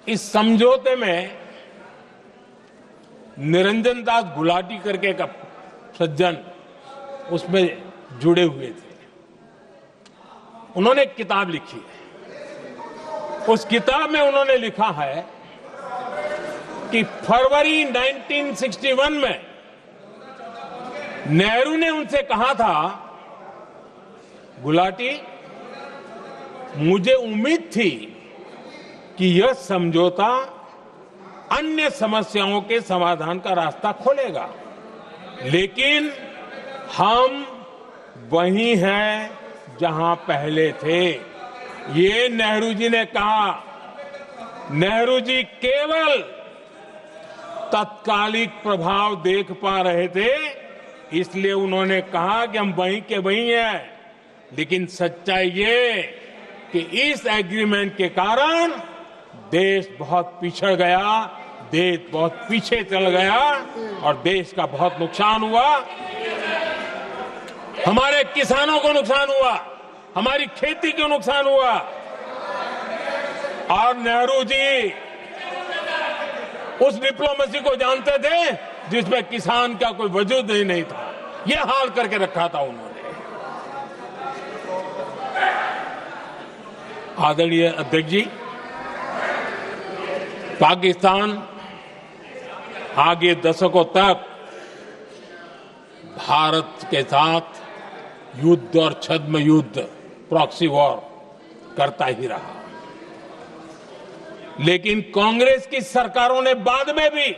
इस समझौते में निरंजन दास गुलाटी करके एक सज्जन उसमें जुड़े हुए थे। उन्होंने एक किताब लिखी है। उस किताब में उन्होंने लिखा है कि फरवरी 1961 में नेहरू ने उनसे कहा था, गुलाटी, मुझे उम्मीद थी कि यह समझौता अन्य समस्याओं के समाधान का रास्ता खोलेगा, लेकिन हम वहीं हैं जहां पहले थे। ये नेहरू जी ने कहा। नेहरू जी केवल तत्कालिक प्रभाव देख पा रहे थे, इसलिए उन्होंने कहा कि हम वहीं के वहीं हैं, लेकिन सच्चाई ये कि इस एग्रीमेंट के कारण देश बहुत पिछड़ गया, देश बहुत पीछे चल गया और देश का बहुत नुकसान हुआ। हमारे किसानों को नुकसान हुआ, हमारी खेती को नुकसान हुआ। और नेहरू जी उस डिप्लोमेसी को जानते थे जिसमें किसान का कोई वजूद ही नहीं था। यह हाल करके रखा था उन्होंने। आदरणीय अध्यक्ष जी, पाकिस्तान आगे दशकों तक भारत के साथ युद्ध और छद्म युद्ध, प्रॉक्सी वॉर करता ही रहा, लेकिन कांग्रेस की सरकारों ने बाद में भी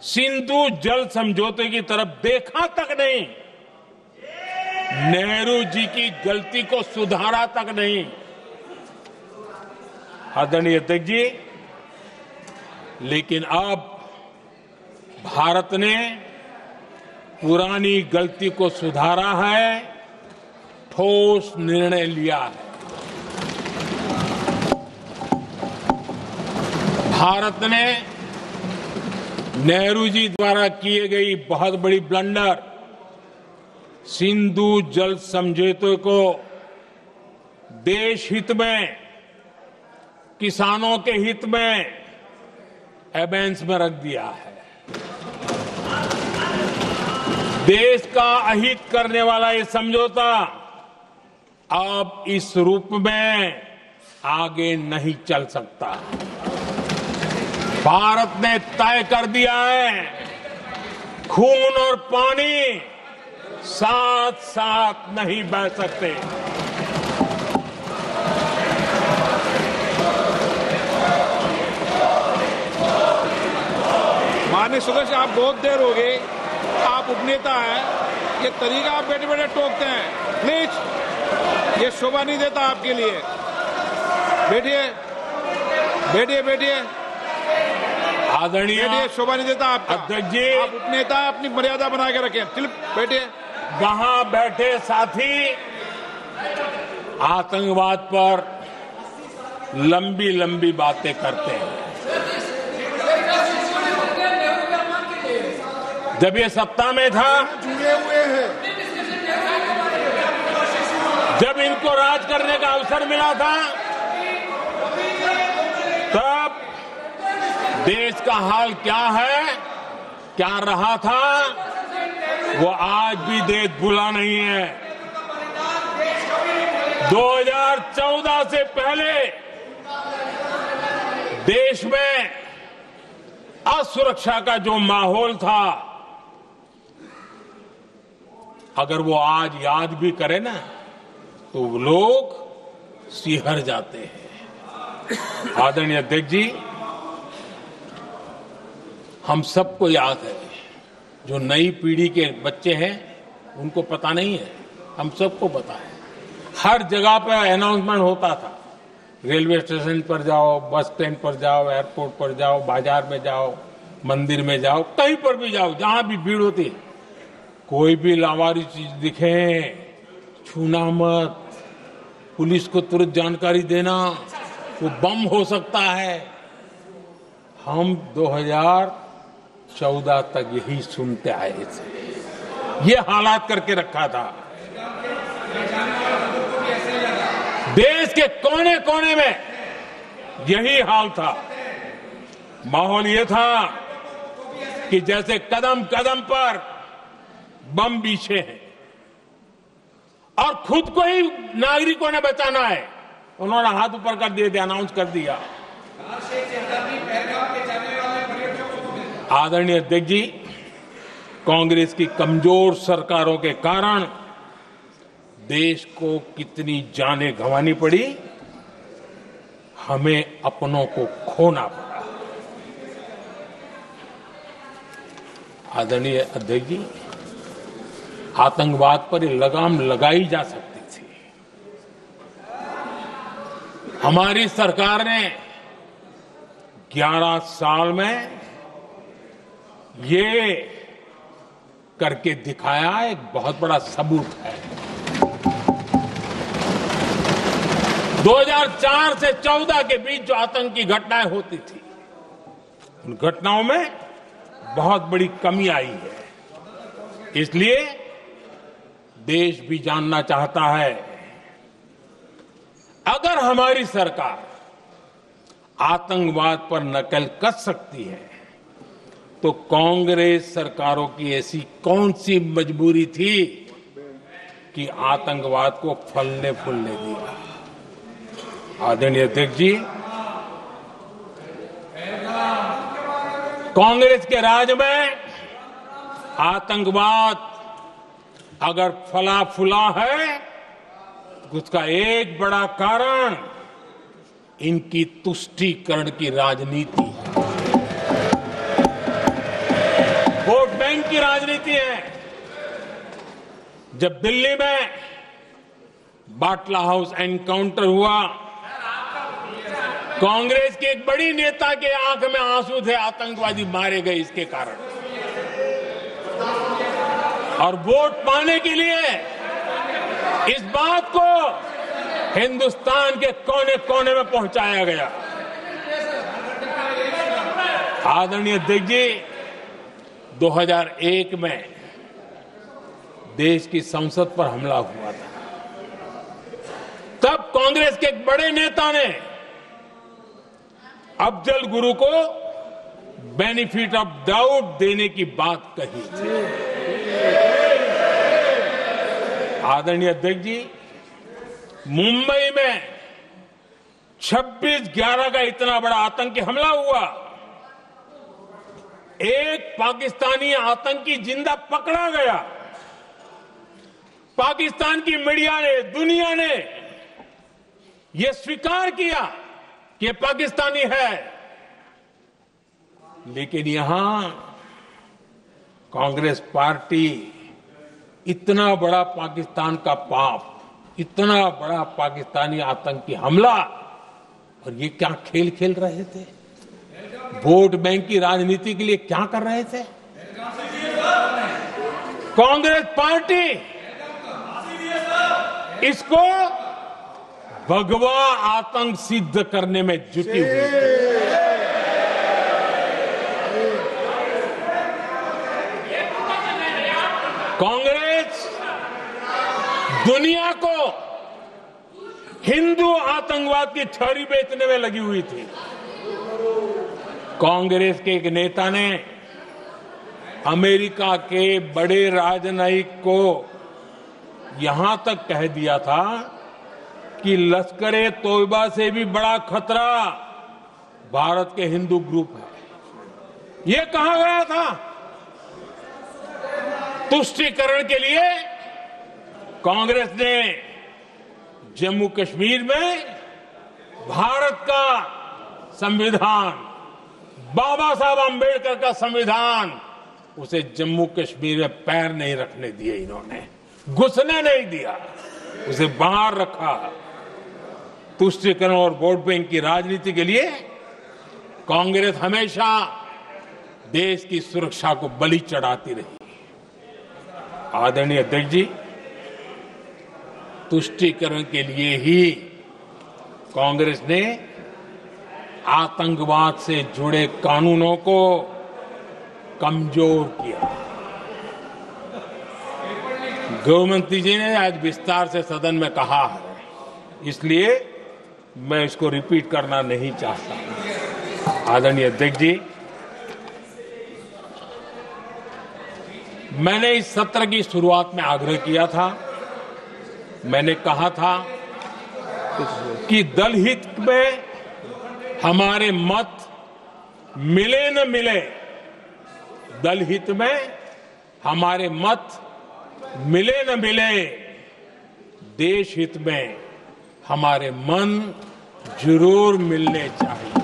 सिंधु जल समझौते की तरफ देखा तक नहीं, नेहरू जी की गलती को सुधारा तक नहीं। आदरणीय अध्यक्ष जी, लेकिन अब भारत ने पुरानी गलती को सुधारा है, ठोस निर्णय लिया है। भारत ने नेहरू जी द्वारा किए गई बहुत बड़ी ब्लंडर, सिंधु जल समझौते को देश हित में, किसानों के हित में एबेंस में रख दिया है। देश का अहित करने वाला ये समझौता अब इस रूप में आगे नहीं चल सकता। भारत ने तय कर दिया है, खून और पानी साथ साथ नहीं बह सकते। माननीय सदस्य, आप बहुत देर हो गई, आप उपनेता हैं, ये तरीका आप बैठे बैठे टोकते हैं, प्लीज, ये शोभा नहीं देता आपके लिए। बैठिए बैठिए बैठिए, आदरणीय, बैठिए, शोभा नहीं देता आपका। अध्यक्ष जी, आप उपनेता, अपनी मर्यादा बना के रखें। चलिए बैठिए। वहां बैठे साथी आतंकवाद पर लंबी लंबी बातें करते हैं। जब ये सत्ता में था, जुड़े हुए हैं, जब इनको राज करने का अवसर मिला था, तब देश का हाल क्या है, क्या रहा था, वो आज भी देश भूला नहीं है। 2014 से पहले देश में असुरक्षा का जो माहौल था, अगर वो आज याद भी करे ना तो लोग सिहर जाते हैं। आदरणीय अध्यक्ष जी, हम सबको याद है, जो नई पीढ़ी के बच्चे हैं उनको पता नहीं है, हम सबको पता है। हर जगह पर अनाउंसमेंट होता था, रेलवे स्टेशन पर जाओ, बस स्टैंड पर जाओ, एयरपोर्ट पर जाओ, बाजार में जाओ, मंदिर में जाओ, कहीं पर भी जाओ, जहां भी भीड़ होती है, कोई भी लावारिस चीज दिखे छूना मत, पुलिस को तुरंत जानकारी देना, वो बम हो सकता है। हम 2014 तक यही सुनते आए थे, ये हालात करके रखा था। देश के कोने कोने में यही हाल था। माहौल ये था कि जैसे कदम कदम पर बम बिछे हैं और खुद को ही नागरिकों ने बचाना है, उन्होंने हाथ ऊपर कर दिए थे, अनाउंस कर दिया। आदरणीय अध्यक्ष जी, कांग्रेस की कमजोर सरकारों के कारण देश को कितनी जानें गंवानी पड़ी, हमें अपनों को खोना पड़ा। आदरणीय अध्यक्ष जी, आतंकवाद पर लगाम लगाई जा सकती थी। हमारी सरकार ने 11 साल में ये करके दिखाया, एक बहुत बड़ा सबूत है। 2004 से 14 के बीच जो आतंक की घटनाएं होती थी, उन घटनाओं में बहुत बड़ी कमी आई है। इसलिए देश भी जानना चाहता है, अगर हमारी सरकार आतंकवाद पर नकेल कस सकती है तो कांग्रेस सरकारों की ऐसी कौन सी मजबूरी थी कि आतंकवाद को फलने फूलने दिया। आदरणीय अध्यक्ष जी, कांग्रेस के राज में आतंकवाद अगर फला फूला है तो उसका एक बड़ा कारण इनकी तुष्टीकरण की राजनीति है, वोट बैंक की राजनीति है। जब दिल्ली में बाटला हाउस एनकाउंटर हुआ, कांग्रेस के एक बड़ी नेता के आंख में आंसू थे, आतंकवादी मारे गए इसके कारण। और वोट पाने के लिए इस बात को हिंदुस्तान के कोने कोने में पहुंचाया गया। आदरणीय अध्यक्ष जी, 2001 में देश की संसद पर हमला हुआ था। तब कांग्रेस के एक बड़े नेता ने अफजल गुरु को बेनिफिट ऑफ डाउट देने की बात कही थी। आदरणीय अध्यक्ष जी, मुंबई में 26/11 का इतना बड़ा आतंकी हमला हुआ, एक पाकिस्तानी आतंकी जिंदा पकड़ा गया। पाकिस्तान की मीडिया ने, दुनिया ने यह स्वीकार किया कि यह पाकिस्तानी है, लेकिन यहां कांग्रेस पार्टी इतना बड़ा पाकिस्तान का पाप, इतना बड़ा पाकिस्तानी आतंकी हमला, और ये क्या खेल खेल रहे थे? वोट बैंक की राजनीति के लिए क्या कर रहे थे? कांग्रेस पार्टी इसको भगवा आतंक सिद्ध करने में जुटी हुई है। कांग्रेस दुनिया को हिंदू आतंकवाद की छड़ी बेचने में लगी हुई थी। कांग्रेस के एक नेता ने अमेरिका के बड़े राजनयिक को यहां तक कह दिया था कि लश्कर-ए तोयबा से भी बड़ा खतरा भारत के हिंदू ग्रुप है। ये कहा गया था। तुष्टीकरण के लिए कांग्रेस ने जम्मू कश्मीर में भारत का संविधान, बाबा साहब आंबेडकर का संविधान, उसे जम्मू कश्मीर में पैर नहीं रखने दिए, इन्होंने घुसने नहीं दिया, उसे बाहर रखा। तुष्टीकरण और वोट बैंक की राजनीति के लिए कांग्रेस हमेशा देश की सुरक्षा को बलि चढ़ाती रही। आदरणीय अध्यक्ष जी, तुष्टीकरण के लिए ही कांग्रेस ने आतंकवाद से जुड़े कानूनों को कमजोर किया। गृहमंत्री जी ने आज विस्तार से सदन में कहा है, इसलिए मैं इसको रिपीट करना नहीं चाहता। आदरणीय अध्यक्ष जी, मैंने इस सत्र की शुरुआत में आग्रह किया था, मैंने कहा था कि दल हित में हमारे मत मिले न मिले, दल हित में हमारे मत मिले न मिले, देश हित में हमारे मन जरूर मिलने चाहिए।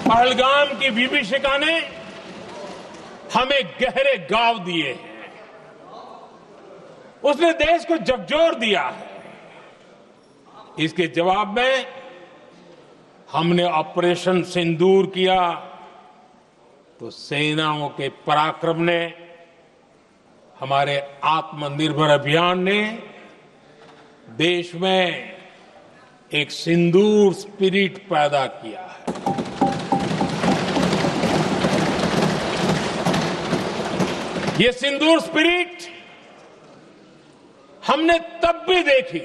पहलगाम की विभीषिका ने हमें गहरे घाव दिए हैं, उसने देश को झकझोर दिया है। इसके जवाब में हमने ऑपरेशन सिंदूर किया तो सेनाओं के पराक्रम ने, हमारे आत्मनिर्भर अभियान ने देश में एक सिंदूर स्पिरिट पैदा किया है। ये सिंदूर स्पिरिट हमने तब भी देखी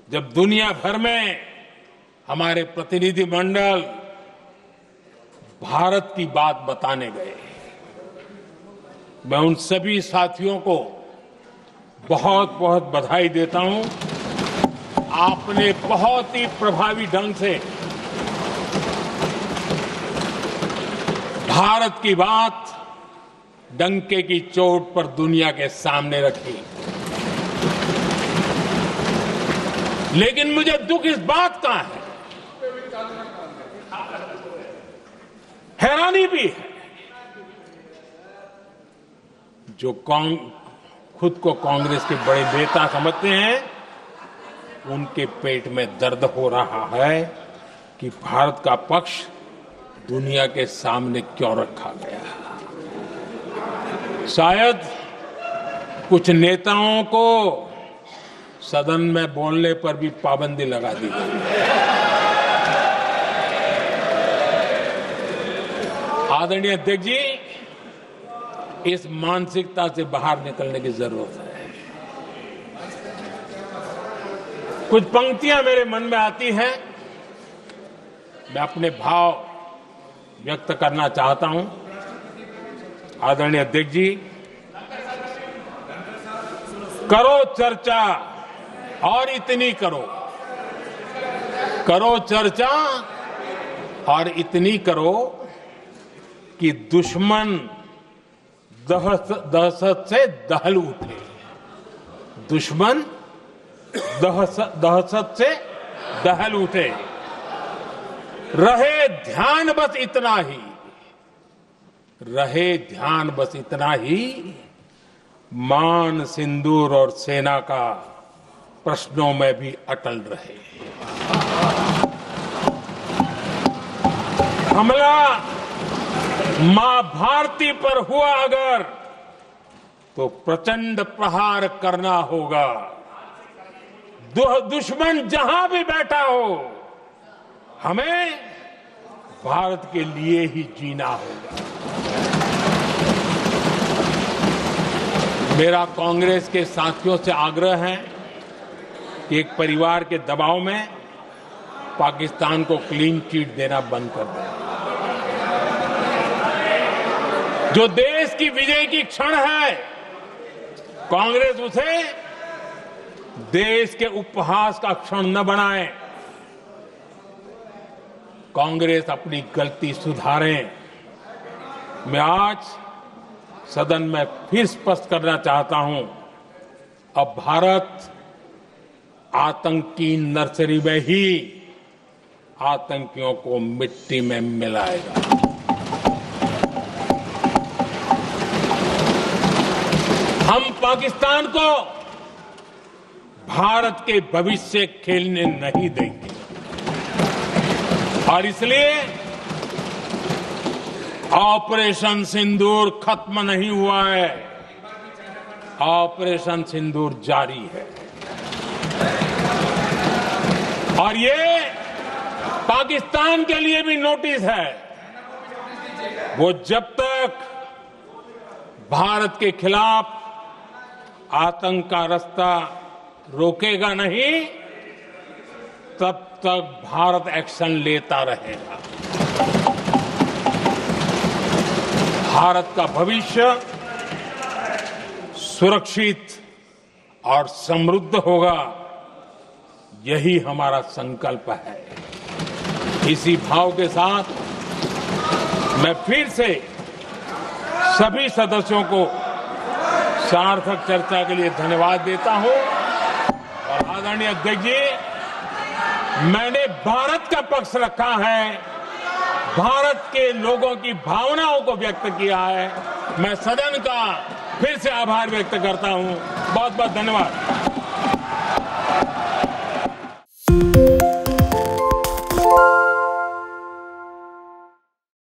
जब दुनिया भर में हमारे प्रतिनिधि मंडल भारत की बात बताने गए। मैं उन सभी साथियों को बहुत बहुत बधाई देता हूं। आपने बहुत ही प्रभावी ढंग से भारत की बात डंके की चोट पर दुनिया के सामने रखी। लेकिन मुझे दुख इस बात का है, हैरानी भी है, जो खुद को कांग्रेस के बड़े नेता समझते हैं, उनके पेट में दर्द हो रहा है कि भारत का पक्ष दुनिया के सामने क्यों रखा गया। शायद कुछ नेताओं को सदन में बोलने पर भी पाबंदी लगा दी गई। आदरणीय अध्यक्ष जी, इस मानसिकता से बाहर निकलने की जरूरत है। कुछ पंक्तियां मेरे मन में आती हैं, मैं अपने भाव व्यक्त करना चाहता हूं। आदरणीय अध्यक्ष जी, करो चर्चा और इतनी करो, करो चर्चा और इतनी करो कि दुश्मन दहशत से दहल उठे, दुश्मन दहशत से दहल उठे। रहे ध्यान बस इतना ही, रहे ध्यान बस इतना ही, मान सिंदूर और सेना का प्रश्नों में भी अटल रहे। हमला मां भारती पर हुआ अगर, तो प्रचंड प्रहार करना होगा। दुश्मन जहां भी बैठा हो, हमें भारत के लिए ही जीना होगा। मेरा कांग्रेस के साथियों से आग्रह है कि एक परिवार के दबाव में पाकिस्तान को क्लीन चिट देना बंद कर दें। जो देश की विजय की क्षण है, कांग्रेस उसे देश के उपहास का क्षण न बनाएं। कांग्रेस अपनी गलती सुधारें। मैं आज सदन में फिर स्पष्ट करना चाहता हूं, अब भारत आतंक की नर्सरी में ही आतंकियों को मिट्टी में मिलाएगा। हम पाकिस्तान को भारत के भविष्य खेलने नहीं देंगे और इसलिए ऑपरेशन सिंदूर खत्म नहीं हुआ है, ऑपरेशन सिंदूर जारी है। और ये पाकिस्तान के लिए भी नोटिस है। वो जब तक भारत के खिलाफ आतंक का रास्ता रोकेगा नहीं, तब तक भारत एक्शन लेता रहेगा। भारत का भविष्य सुरक्षित और समृद्ध होगा, यही हमारा संकल्प है। इसी भाव के साथ मैं फिर से सभी सदस्यों को सार्थक चर्चा के लिए धन्यवाद देता हूं। और आदरणीय अध्यक्ष जी, मैंने भारत का पक्ष रखा है, भारत के लोगों की भावनाओं को व्यक्त किया है। मैं सदन का फिर से आभार व्यक्त करता हूं। बहुत बहुत धन्यवाद।